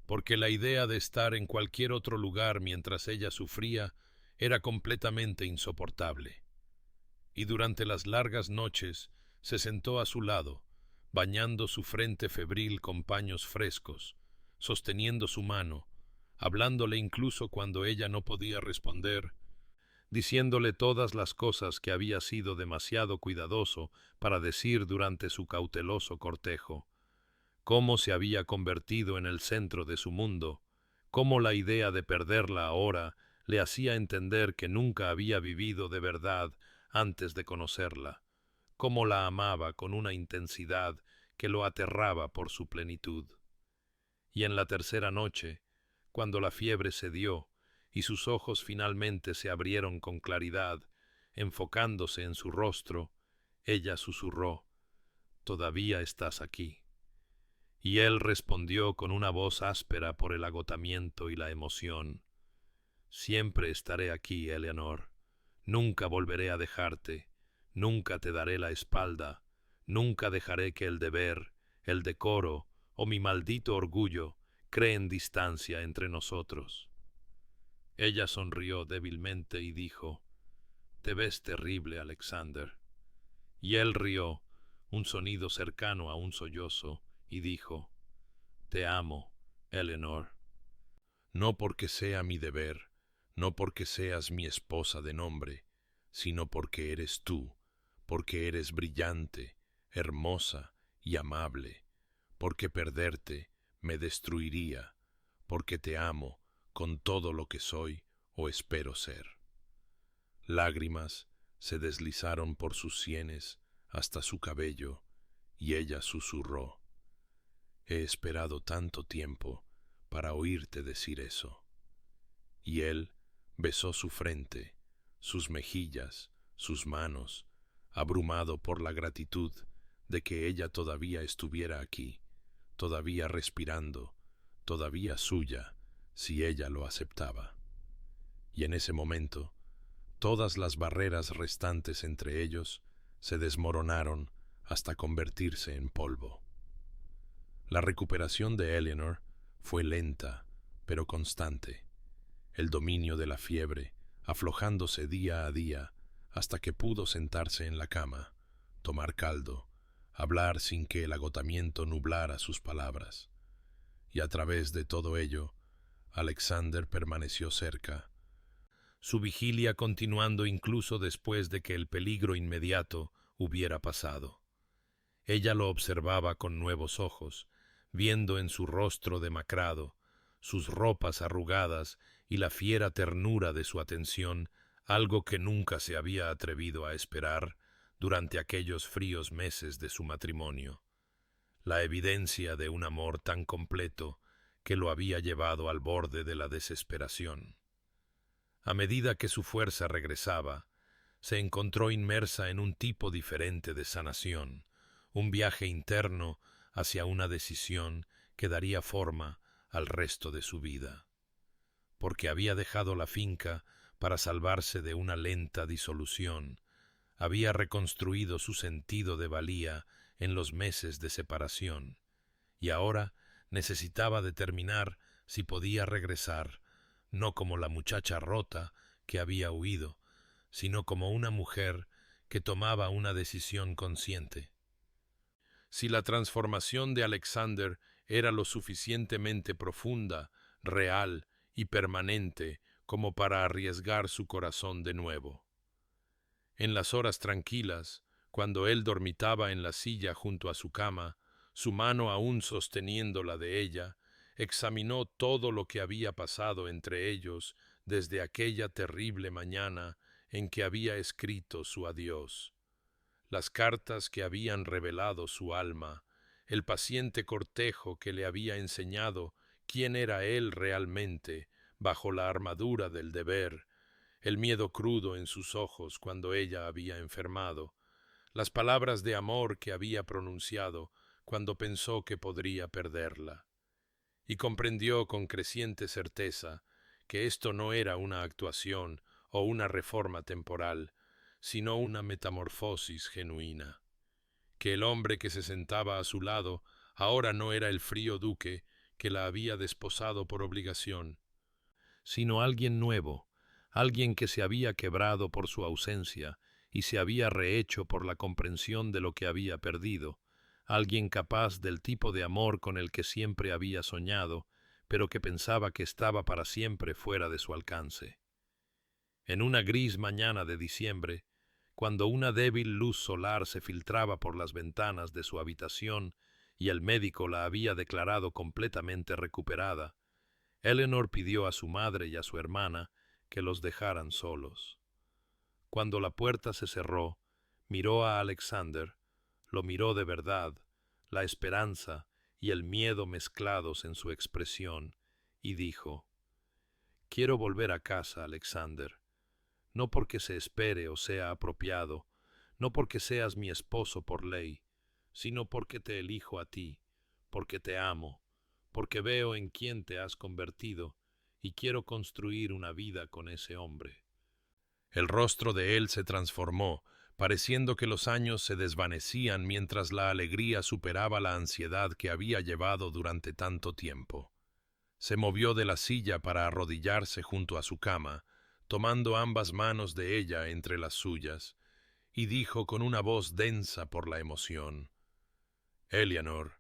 porque la idea de estar en cualquier otro lugar mientras ella sufría era completamente insoportable. Y durante las largas noches se sentó a su lado, bañando su frente febril con paños frescos, sosteniendo su mano, hablándole incluso cuando ella no podía responder, diciéndole todas las cosas que había sido demasiado cuidadoso para decir durante su cauteloso cortejo, cómo se había convertido en el centro de su mundo, cómo la idea de perderla ahora le hacía entender que nunca había vivido de verdad antes de conocerla, cómo la amaba con una intensidad que lo aterraba por su plenitud. Y en la tercera noche, cuando la fiebre cedió y sus ojos finalmente se abrieron con claridad, enfocándose en su rostro, ella susurró, «Todavía estás aquí». Y él respondió con una voz áspera por el agotamiento y la emoción, «Siempre estaré aquí, Eleanor. Nunca volveré a dejarte. Nunca te daré la espalda. Nunca dejaré que el deber, el decoro o mi maldito orgullo creen distancia entre nosotros». Ella sonrió débilmente y dijo, «Te ves terrible, Alexander». Y él rió, un sonido cercano a un sollozo, y dijo, «Te amo, Eleanor. No porque sea mi deber, no porque seas mi esposa de nombre, sino porque eres tú, porque eres brillante, hermosa y amable, porque perderte me destruiría, porque te amo con todo lo que soy o espero ser». Lágrimas se deslizaron por sus sienes hasta su cabello, y ella susurró, «He esperado tanto tiempo para oírte decir eso». Y él besó su frente, sus mejillas, sus manos, abrumado por la gratitud de que ella todavía estuviera aquí, todavía respirando, todavía suya, si ella lo aceptaba. Y en ese momento, todas las barreras restantes entre ellos se desmoronaron hasta convertirse en polvo. La recuperación de Eleanor fue lenta, pero constante. El dominio de la fiebre, aflojándose día a día, hasta que pudo sentarse en la cama, tomar caldo, hablar sin que el agotamiento nublara sus palabras. Y a través de todo ello, Alexander permaneció cerca, su vigilia continuando incluso después de que el peligro inmediato hubiera pasado. Ella lo observaba con nuevos ojos, viendo en su rostro demacrado, sus ropas arrugadas y la fiera ternura de su atención, algo que nunca se había atrevido a esperar durante aquellos fríos meses de su matrimonio. La evidencia de un amor tan completo que lo había llevado al borde de la desesperación. A medida que su fuerza regresaba, se encontró inmersa en un tipo diferente de sanación, un viaje interno hacia una decisión que daría forma al resto de su vida. Porque había dejado la finca para salvarse de una lenta disolución, había reconstruido su sentido de valía en los meses de separación, y ahora necesitaba determinar si podía regresar, no como la muchacha rota que había huido, sino como una mujer que tomaba una decisión consciente. Si la transformación de Alexander era lo suficientemente profunda, real y permanente como para arriesgar su corazón de nuevo. En las horas tranquilas, cuando él dormitaba en la silla junto a su cama, su mano aún sosteniendo la de ella, examinó todo lo que había pasado entre ellos desde aquella terrible mañana en que había escrito su adiós. Las cartas que habían revelado su alma, el paciente cortejo que le había enseñado quién era él realmente bajo la armadura del deber, el miedo crudo en sus ojos cuando ella había enfermado, las palabras de amor que había pronunciado cuando pensó que podría perderla. y comprendió con creciente certeza que esto no era una actuación o una reforma temporal, sino una metamorfosis genuina, que el hombre que se sentaba a su lado ahora no era el frío duque que la había desposado por obligación, sino alguien nuevo, alguien que se había quebrado por su ausencia y se había rehecho por la comprensión de lo que había perdido, alguien capaz del tipo de amor con el que siempre había soñado, pero que pensaba que estaba para siempre fuera de su alcance. En una gris mañana de diciembre, cuando una débil luz solar se filtraba por las ventanas de su habitación y el médico la había declarado completamente recuperada, Eleanor pidió a su madre y a su hermana que los dejaran solos. Cuando la puerta se cerró, miró a Alexander, lo miró de verdad, la esperanza y el miedo mezclados en su expresión, y dijo: «Quiero volver a casa, Alexander, no porque se espere o sea apropiado, no porque seas mi esposo por ley, sino porque te elijo a ti, porque te amo, porque veo en quién te has convertido y quiero construir una vida con ese hombre». El rostro de él se transformó, pareciendo que los años se desvanecían mientras la alegría superaba la ansiedad que había llevado durante tanto tiempo. Se movió de la silla para arrodillarse junto a su cama, tomando ambas manos de ella entre las suyas, y dijo con una voz densa por la emoción: «Eleanor,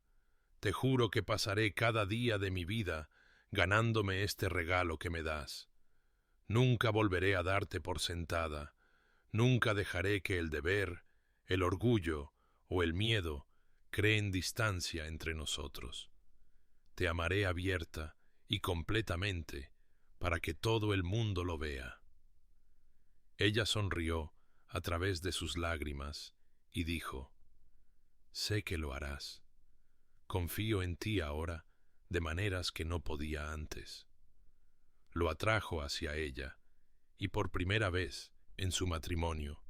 te juro que pasaré cada día de mi vida ganándome este regalo que me das. Nunca volveré a darte por sentada, nunca dejaré que el deber, el orgullo o el miedo creen distancia entre nosotros. Te amaré abierta y completamente para que todo el mundo lo vea». Ella sonrió a través de sus lágrimas y dijo: «Sé que lo harás. Confío en ti ahora de maneras que no podía antes». Lo atrajo hacia ella, y por primera vez en su matrimonio,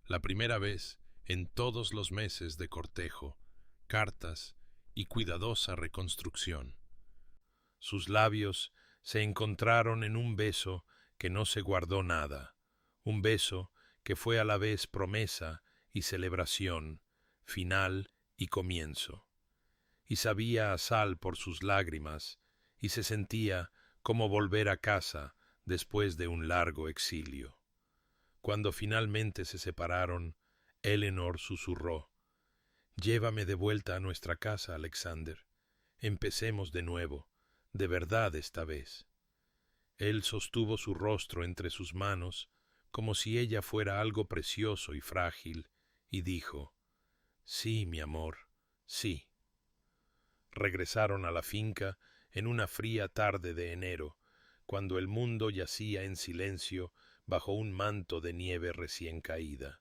la primera vez en todos los meses de cortejo, cartas y cuidadosa reconstrucción, sus labios se encontraron en un beso que no se guardó nada, un beso que fue a la vez promesa y celebración, final y comienzo. Y sabía a sal por sus lágrimas, y se sentía como volver a casa después de un largo exilio. Cuando finalmente se separaron, Eleanor susurró: «Llévame de vuelta a nuestra casa, Alexander. Empecemos de nuevo, de verdad esta vez». Él sostuvo su rostro entre sus manos, como si ella fuera algo precioso y frágil, y dijo: «Sí, mi amor, sí». Regresaron a la finca en una fría tarde de enero, cuando el mundo yacía en silencio bajo un manto de nieve recién caída.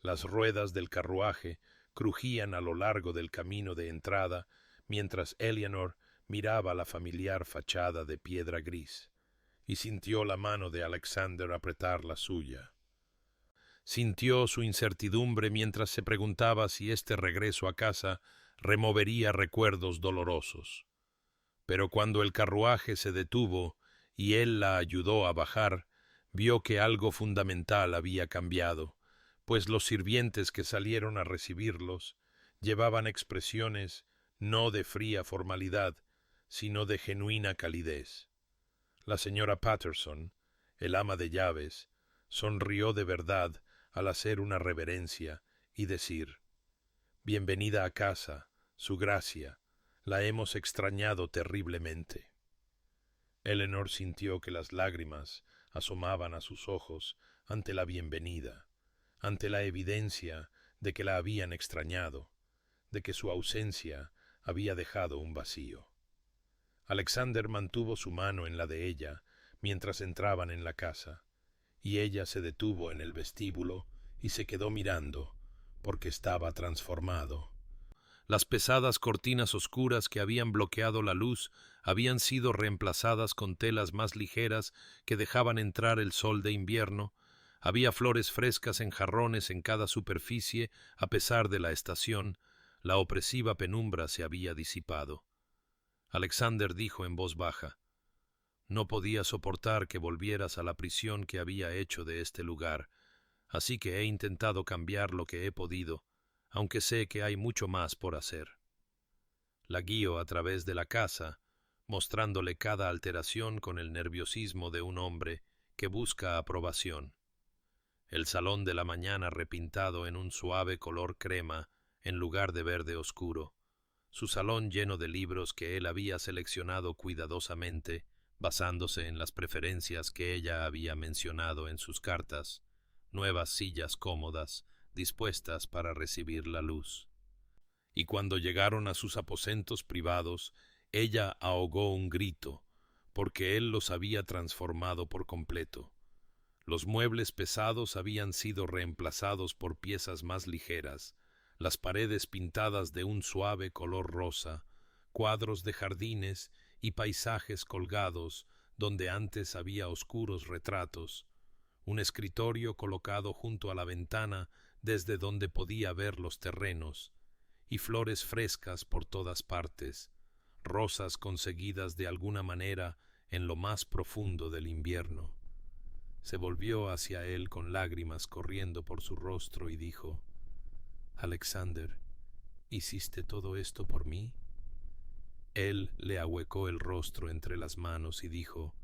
Las ruedas del carruaje crujían a lo largo del camino de entrada, mientras Eleanor miraba la familiar fachada de piedra gris, y sintió la mano de Alexander apretar la suya. Sintió su incertidumbre mientras se preguntaba si este regreso a casa removería recuerdos dolorosos. Pero cuando el carruaje se detuvo y él la ayudó a bajar, vio que algo fundamental había cambiado, pues los sirvientes que salieron a recibirlos llevaban expresiones no de fría formalidad, sino de genuina calidez. La señora Patterson, el ama de llaves, sonrió de verdad al hacer una reverencia y decir: «Bienvenida a casa, su gracia, la hemos extrañado terriblemente». Eleanor sintió que las lágrimas asomaban a sus ojos ante la bienvenida, ante la evidencia de que la habían extrañado, de que su ausencia había dejado un vacío. Alexander mantuvo su mano en la de ella mientras entraban en la casa, y ella se detuvo en el vestíbulo y se quedó mirando, porque estaba transformado. Las pesadas cortinas oscuras que habían bloqueado la luz habían sido reemplazadas con telas más ligeras que dejaban entrar el sol de invierno. Había flores frescas en jarrones en cada superficie. A pesar de la estación, la opresiva penumbra se había disipado. Alexander dijo en voz baja: «No podía soportar que volvieras a la prisión que había hecho de este lugar, así que he intentado cambiar lo que he podido, aunque sé que hay mucho más por hacer». La guío a través de la casa, mostrándole cada alteración con el nerviosismo de un hombre que busca aprobación. El salón de la mañana repintado en un suave color crema en lugar de verde oscuro, su salón lleno de libros que él había seleccionado cuidadosamente, basándose en las preferencias que ella había mencionado en sus cartas, nuevas sillas cómodas, dispuestas para recibir la luz. Y cuando llegaron a sus aposentos privados, ella ahogó un grito, porque él los había transformado por completo. Los muebles pesados habían sido reemplazados por piezas más ligeras, las paredes pintadas de un suave color rosa, cuadros de jardines y paisajes colgados donde antes había oscuros retratos, un escritorio colocado junto a la ventana desde donde podía ver los terrenos, y flores frescas por todas partes, rosas conseguidas de alguna manera en lo más profundo del invierno. Se volvió hacia él con lágrimas corriendo por su rostro y dijo: «Alexander, ¿hiciste todo esto por mí?». Él le ahuecó el rostro entre las manos y dijo: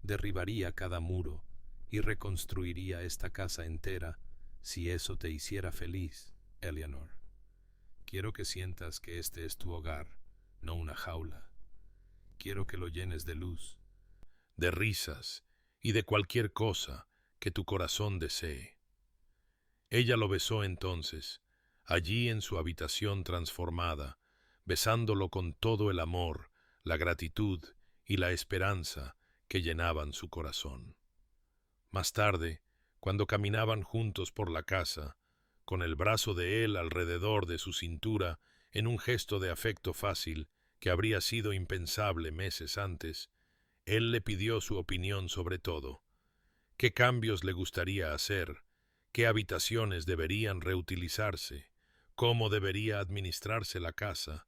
«Derribaría cada muro y reconstruiría esta casa entera si eso te hiciera feliz, Eleanor. Quiero que sientas que este es tu hogar, no una jaula. Quiero que lo llenes de luz, de risas y de cualquier cosa que tu corazón desee». Ella lo besó entonces, allí en su habitación transformada, besándolo con todo el amor, la gratitud y la esperanza que llenaban su corazón. Más tarde, cuando caminaban juntos por la casa, con el brazo de él alrededor de su cintura en un gesto de afecto fácil que habría sido impensable meses antes, él le pidió su opinión sobre todo. ¿Qué cambios le gustaría hacer? ¿Qué habitaciones deberían reutilizarse? ¿Cómo debería administrarse la casa?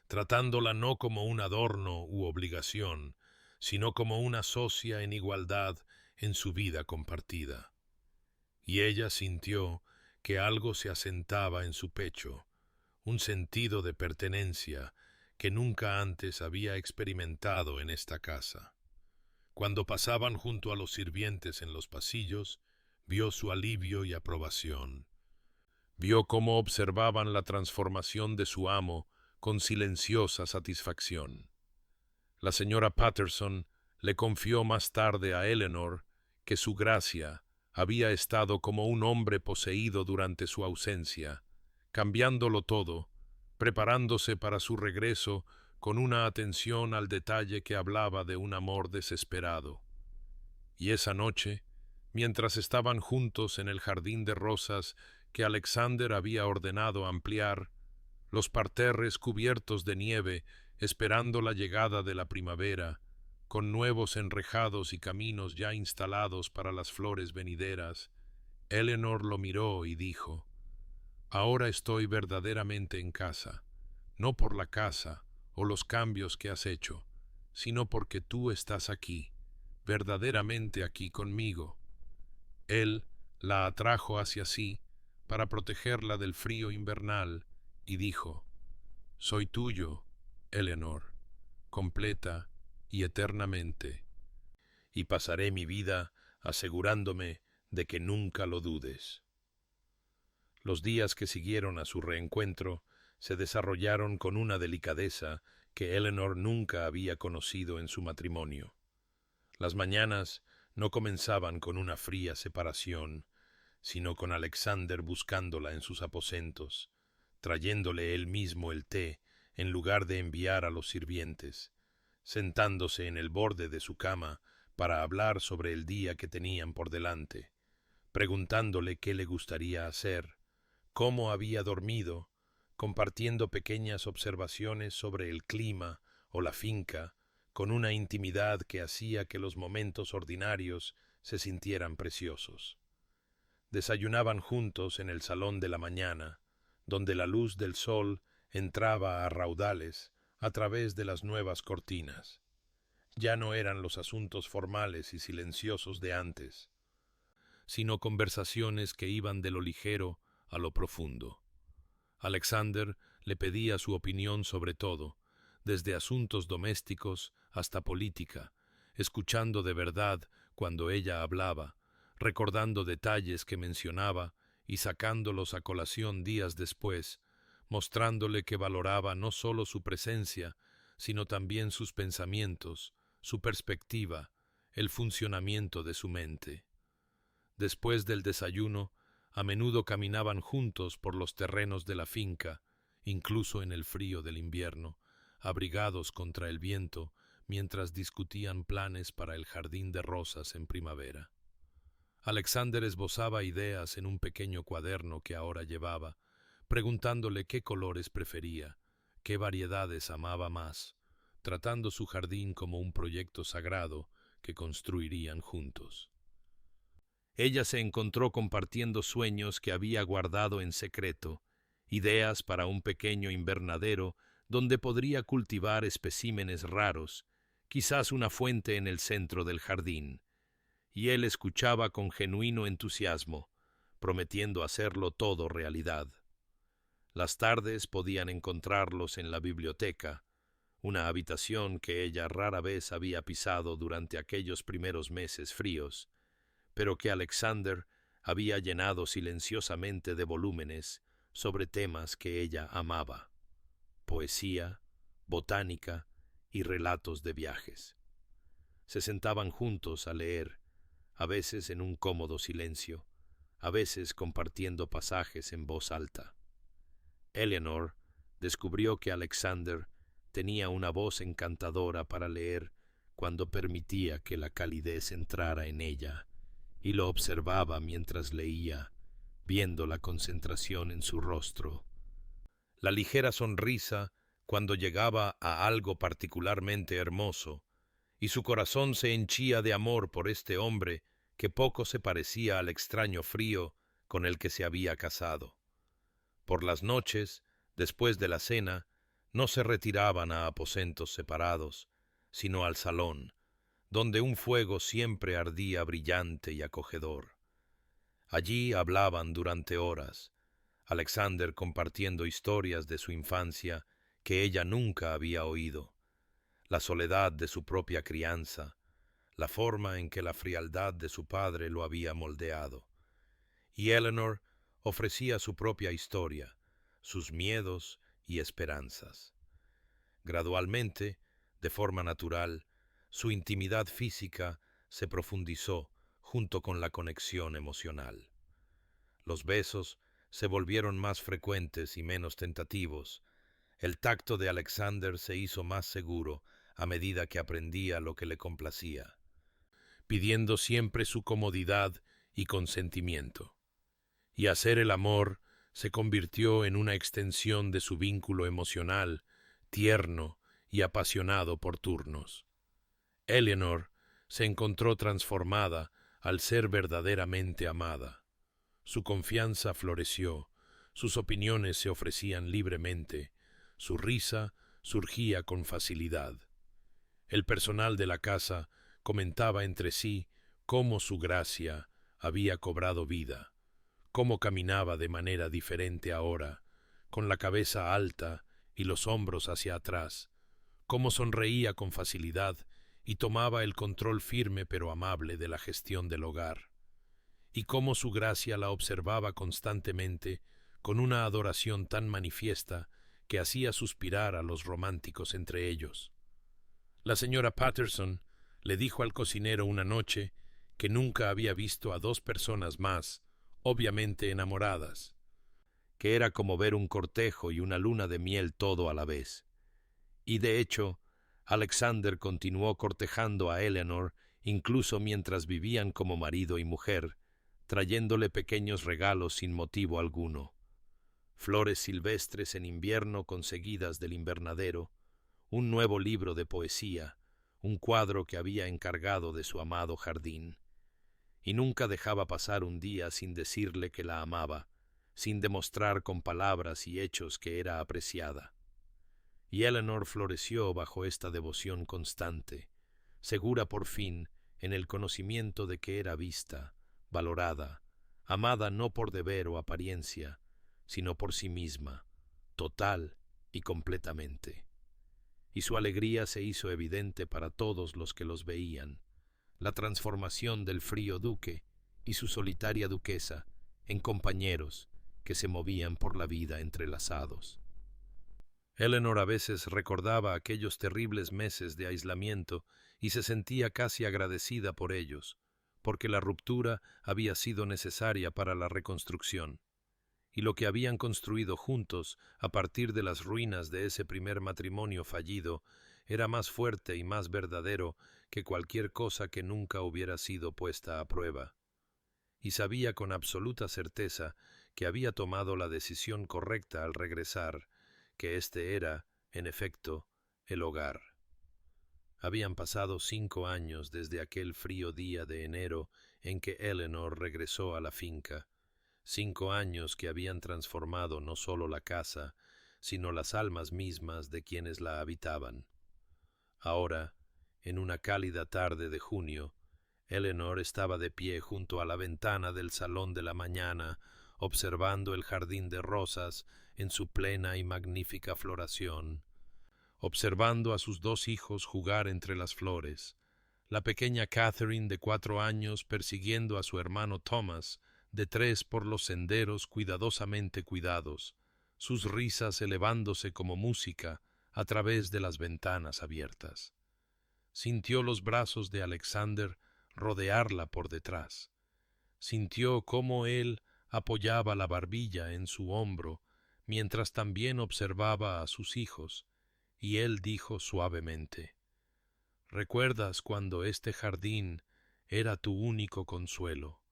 Tratándola no como un adorno u obligación, sino como una socia en igualdad en su vida compartida. Y ella sintió que algo se asentaba en su pecho, un sentido de pertenencia que nunca antes había experimentado en esta casa. Cuando pasaban junto a los sirvientes en los pasillos, vio su alivio y aprobación. Vio cómo observaban la transformación de su amo con silenciosa satisfacción. La señora Patterson le confió más tarde a Eleanor que su gracia había estado como un hombre poseído durante su ausencia, cambiándolo todo, preparándose para su regreso con una atención al detalle que hablaba de un amor desesperado. Y esa noche, mientras estaban juntos en el jardín de rosas que Alexander había ordenado ampliar, los parterres cubiertos de nieve esperando la llegada de la primavera, con nuevos enrejados y caminos ya instalados para las flores venideras, Eleanor lo miró y dijo: «Ahora estoy verdaderamente en casa, no por la casa o los cambios que has hecho, sino porque tú estás aquí, verdaderamente aquí conmigo». Él la atrajo hacia sí para protegerla del frío invernal y dijo: «Soy tuyo, Eleanor, completa y eternamente, y pasaré mi vida asegurándome de que nunca lo dudes». Los días que siguieron a su reencuentro se desarrollaron con una delicadeza que Eleanor nunca había conocido en su matrimonio. Las mañanas no comenzaban con una fría separación, sino con Alexander buscándola en sus aposentos, trayéndole él mismo el té en lugar de enviar a los sirvientes, sentándose en el borde de su cama para hablar sobre el día que tenían por delante, preguntándole qué le gustaría hacer, cómo había dormido, compartiendo pequeñas observaciones sobre el clima o la finca, con una intimidad que hacía que los momentos ordinarios se sintieran preciosos. Desayunaban juntos en el salón de la mañana, donde la luz del sol entraba a raudales, a través de las nuevas cortinas. Ya no eran los asuntos formales y silenciosos de antes, sino conversaciones que iban de lo ligero a lo profundo. Alexander le pedía su opinión sobre todo, desde asuntos domésticos hasta política, escuchando de verdad cuando ella hablaba, recordando detalles que mencionaba y sacándolos a colación días después, mostrándole que valoraba no solo su presencia, sino también sus pensamientos, su perspectiva, el funcionamiento de su mente. Después del desayuno, a menudo caminaban juntos por los terrenos de la finca, incluso en el frío del invierno, abrigados contra el viento, mientras discutían planes para el jardín de rosas en primavera. Alexander esbozaba ideas en un pequeño cuaderno que ahora llevaba, preguntándole qué colores prefería, qué variedades amaba más, tratando su jardín como un proyecto sagrado que construirían juntos. Ella se encontró compartiendo sueños que había guardado en secreto, ideas para un pequeño invernadero donde podría cultivar especímenes raros, quizás una fuente en el centro del jardín, y él escuchaba con genuino entusiasmo, prometiendo hacerlo todo realidad. Las tardes podían encontrarlos en la biblioteca, una habitación que ella rara vez había pisado durante aquellos primeros meses fríos, pero que Alexander había llenado silenciosamente de volúmenes sobre temas que ella amaba: poesía, botánica y relatos de viajes. Se sentaban juntos a leer, a veces en un cómodo silencio, a veces compartiendo pasajes en voz alta. Eleanor descubrió que Alexander tenía una voz encantadora para leer cuando permitía que la calidez entrara en ella, y lo observaba mientras leía, viendo la concentración en su rostro, la ligera sonrisa cuando llegaba a algo particularmente hermoso, y su corazón se henchía de amor por este hombre que poco se parecía al extraño frío con el que se había casado. Por las noches, después de la cena, no se retiraban a aposentos separados, sino al salón, donde un fuego siempre ardía brillante y acogedor. Allí hablaban durante horas, Alexander compartiendo historias de su infancia que ella nunca había oído, la soledad de su propia crianza, la forma en que la frialdad de su padre lo había moldeado. Y Eleanor ofrecía su propia historia, sus miedos y esperanzas. Gradualmente, de forma natural, su intimidad física se profundizó junto con la conexión emocional. Los besos se volvieron más frecuentes y menos tentativos. El tacto de Alexander se hizo más seguro a medida que aprendía lo que le complacía, pidiendo siempre su comodidad y consentimiento. Y hacer el amor se convirtió en una extensión de su vínculo emocional, tierno y apasionado por turnos. Eleanor se encontró transformada al ser verdaderamente amada. Su confianza floreció, sus opiniones se ofrecían libremente, su risa surgía con facilidad. El personal de la casa comentaba entre sí cómo su gracia había cobrado vida, cómo caminaba de manera diferente ahora, con la cabeza alta y los hombros hacia atrás, cómo sonreía con facilidad y tomaba el control firme pero amable de la gestión del hogar, y cómo su gracia la observaba constantemente con una adoración tan manifiesta que hacía suspirar a los románticos entre ellos. La señora Patterson le dijo al cocinero una noche que nunca había visto a dos personas más obviamente enamoradas, que era como ver un cortejo y una luna de miel todo a la vez. Y de hecho, Alexander continuó cortejando a Eleanor incluso mientras vivían como marido y mujer, trayéndole pequeños regalos sin motivo alguno: flores silvestres en invierno conseguidas del invernadero, un nuevo libro de poesía, un cuadro que había encargado de su amado jardín. Y nunca dejaba pasar un día sin decirle que la amaba, sin demostrar con palabras y hechos que era apreciada. y Eleanor floreció bajo esta devoción constante, segura por fin en el conocimiento de que era vista, valorada, amada no por deber o apariencia, sino por sí misma, total y completamente. Y su alegría se hizo evidente para todos los que los veían. La transformación del frío duque y su solitaria duquesa en compañeros que se movían por la vida entrelazados. Eleanor a veces recordaba aquellos terribles meses de aislamiento y se sentía casi agradecida por ellos, porque la ruptura había sido necesaria para la reconstrucción, y lo que habían construido juntos a partir de las ruinas de ese primer matrimonio fallido era más fuerte y más verdadero que cualquier cosa que nunca hubiera sido puesta a prueba. Y sabía con absoluta certeza que había tomado la decisión correcta al regresar, que este era, en efecto, el hogar. Habían pasado 5 años desde aquel frío día de enero en que Eleanor regresó a la finca, 5 años que habían transformado no solo la casa, sino las almas mismas de quienes la habitaban. Ahora, en una cálida tarde de junio, Eleanor estaba de pie junto a la ventana del salón de la mañana, observando el jardín de rosas en su plena y magnífica floración, observando a sus 2 hijos jugar entre las flores, la pequeña Catherine de 4 años persiguiendo a su hermano Thomas, de 3 por los senderos cuidadosamente cuidados, sus risas elevándose como música a través de las ventanas abiertas. Sintió los brazos de Alexander rodearla por detrás. Sintió cómo él apoyaba la barbilla en su hombro, mientras también observaba a sus hijos, y él dijo suavemente: «¿Recuerdas cuando este jardín era tu único consuelo?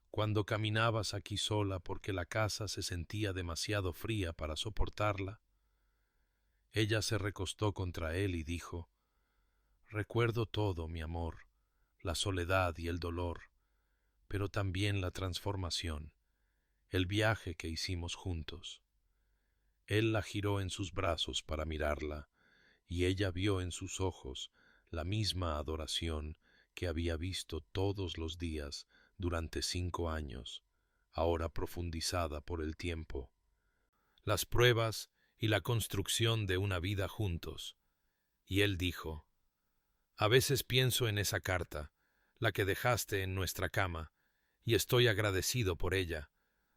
Cuando caminabas aquí sola porque la casa se sentía demasiado fría para soportarla». Ella se recostó contra él y dijo: «Recuerdo todo, mi amor, la soledad y el dolor, pero también la transformación, el viaje que hicimos juntos». Él la giró en sus brazos para mirarla, y ella vio en sus ojos la misma adoración que había visto todos los días durante 5 años, ahora profundizada por el tiempo, las pruebas y la construcción de una vida juntos. Y él dijo: «A veces pienso en esa carta, la que dejaste en nuestra cama, y estoy agradecido por ella,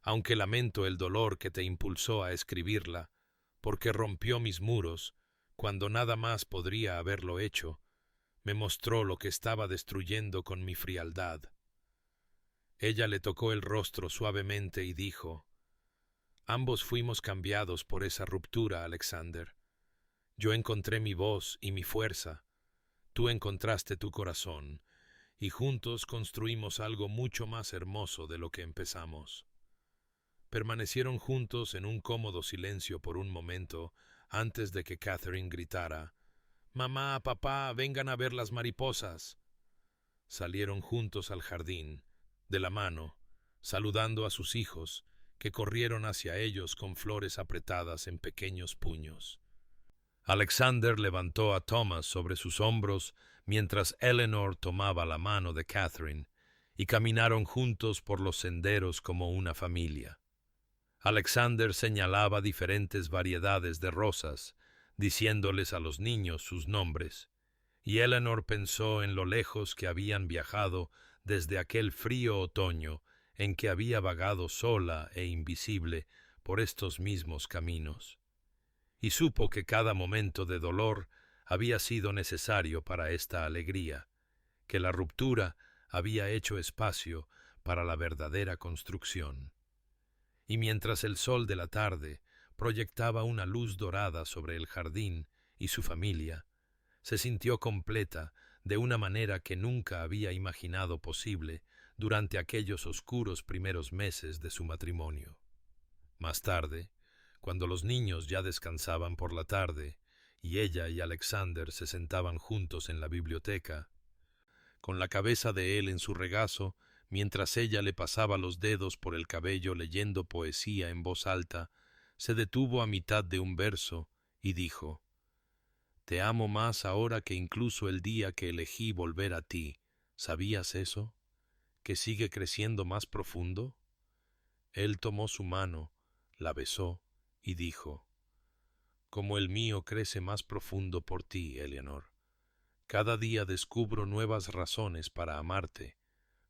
aunque lamento el dolor que te impulsó a escribirla, porque rompió mis muros cuando nada más podría haberlo hecho, me mostró lo que estaba destruyendo con mi frialdad». Ella le tocó el rostro suavemente y dijo: «Ambos fuimos cambiados por esa ruptura, Alexander. Yo encontré mi voz y mi fuerza, tú encontraste tu corazón, y juntos construimos algo mucho más hermoso de lo que empezamos». Permanecieron juntos en un cómodo silencio por un momento antes de que Catherine gritara: «Mamá, papá, vengan a ver las mariposas». Salieron juntos al jardín, de la mano, saludando a sus hijos, que corrieron hacia ellos con flores apretadas en pequeños puños. Alexander levantó a Thomas sobre sus hombros mientras Eleanor tomaba la mano de Catherine, y caminaron juntos por los senderos como una familia. Alexander señalaba diferentes variedades de rosas, diciéndoles a los niños sus nombres, y Eleanor pensó en lo lejos que habían viajado desde aquel frío otoño en que había vagado sola e invisible por estos mismos caminos, y supo que cada momento de dolor había sido necesario para esta alegría, que la ruptura había hecho espacio para la verdadera construcción. Y mientras el sol de la tarde proyectaba una luz dorada sobre el jardín y su familia, se sintió completa de una manera que nunca había imaginado posible durante aquellos oscuros primeros meses de su matrimonio. Más tarde, cuando los niños ya descansaban por la tarde y ella y Alexander se sentaban juntos en la biblioteca, con la cabeza de él en su regazo, mientras ella le pasaba los dedos por el cabello leyendo poesía en voz alta, se detuvo a mitad de un verso y dijo: Te amo más ahora que incluso el día que elegí volver a ti. ¿Sabías eso? ¿Que sigue creciendo más profundo? Él tomó su mano, la besó y dijo: como el mío crece más profundo por ti, Eleanor. Cada día descubro nuevas razones para amarte,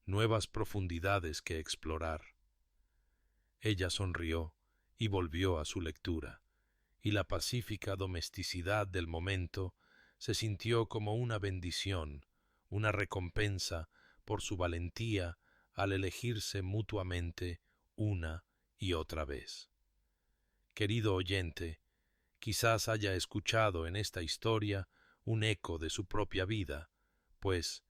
nuevas profundidades que explorar. Ella sonrió y volvió a su lectura, y la pacífica domesticidad del momento se sintió como una bendición, una recompensa por su valentía al elegirse mutuamente una y otra vez. Querido oyente, quizás haya escuchado en esta historia un eco de su propia vida, pues,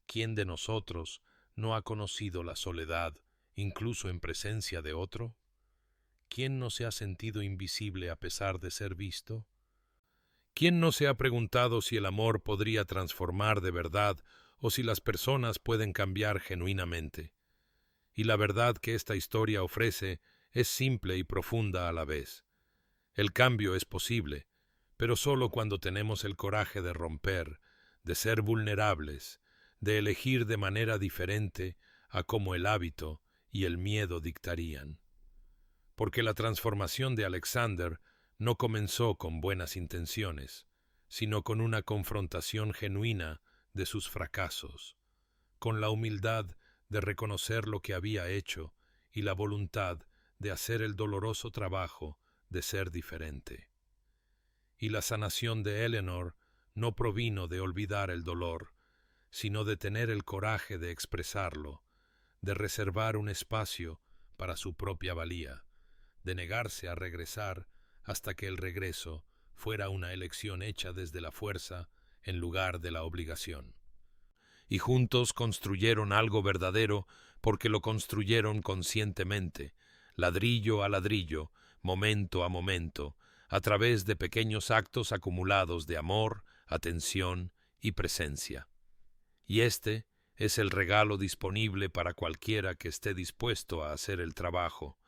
¿quién de nosotros no ha conocido la soledad, incluso en presencia de otro? ¿Quién no se ha sentido invisible a pesar de ser visto? ¿Quién no se ha preguntado si el amor podría transformar de verdad o si las personas pueden cambiar genuinamente? Y la verdad que esta historia ofrece es simple y profunda a la vez. El cambio es posible, pero solo cuando tenemos el coraje de romper, de ser vulnerables, de elegir de manera diferente a como el hábito y el miedo dictarían. Porque la transformación de Alexander no comenzó con buenas intenciones, sino con una confrontación genuina de sus fracasos, con la humildad de reconocer lo que había hecho y la voluntad de hacer el doloroso trabajo de ser diferente. Y la sanación de Eleanor no provino de olvidar el dolor, sino de tener el coraje de expresarlo, de reservar un espacio para su propia valía, de negarse a regresar hasta que el regreso fuera una elección hecha desde la fuerza en lugar de la obligación. Y juntos construyeron algo verdadero porque lo construyeron conscientemente, ladrillo a ladrillo, momento a momento, a través de pequeños actos acumulados de amor, atención y presencia. Y este es el regalo disponible para cualquiera que esté dispuesto a hacer el trabajo,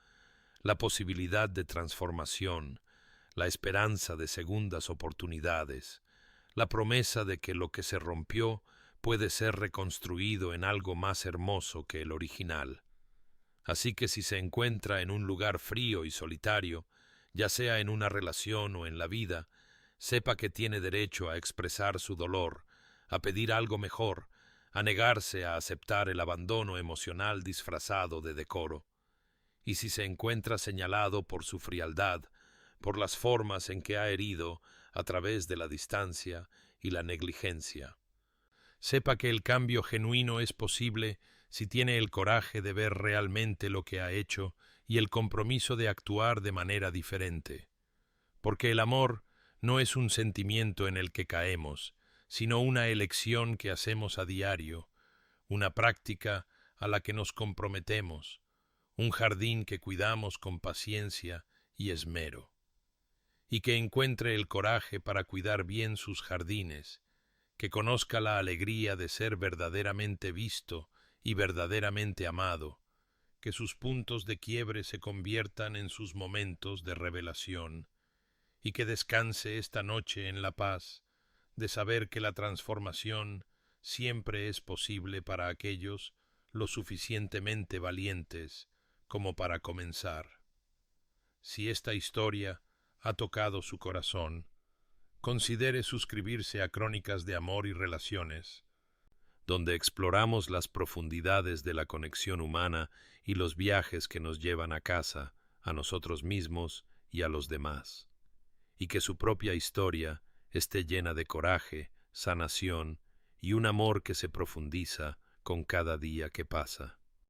la posibilidad de transformación, la esperanza de segundas oportunidades, la promesa de que lo que se rompió puede ser reconstruido en algo más hermoso que el original. Así que si se encuentra en un lugar frío y solitario, ya sea en una relación o en la vida, sepa que tiene derecho a expresar su dolor, a pedir algo mejor, a negarse a aceptar el abandono emocional disfrazado de decoro. Y si se encuentra señalado por su frialdad, por las formas en que ha herido a través de la distancia y la negligencia, sepa que el cambio genuino es posible si tiene el coraje de ver realmente lo que ha hecho y el compromiso de actuar de manera diferente. Porque el amor no es un sentimiento en el que caemos, sino una elección que hacemos a diario, una práctica a la que nos comprometemos, un jardín que cuidamos con paciencia y esmero. Y que encuentre el coraje para cuidar bien sus jardines, que conozca la alegría de ser verdaderamente visto y verdaderamente amado, que sus puntos de quiebre se conviertan en sus momentos de revelación, y que descanse esta noche en la paz de saber que la transformación siempre es posible para aquellos lo suficientemente valientes como para comenzar. Si esta historia ha tocado su corazón, considere suscribirse a Crónicas de Amor y Relaciones, donde exploramos las profundidades de la conexión humana y los viajes que nos llevan a casa, a nosotros mismos y a los demás, y que su propia historia esté llena de coraje, sanación y un amor que se profundiza con cada día que pasa.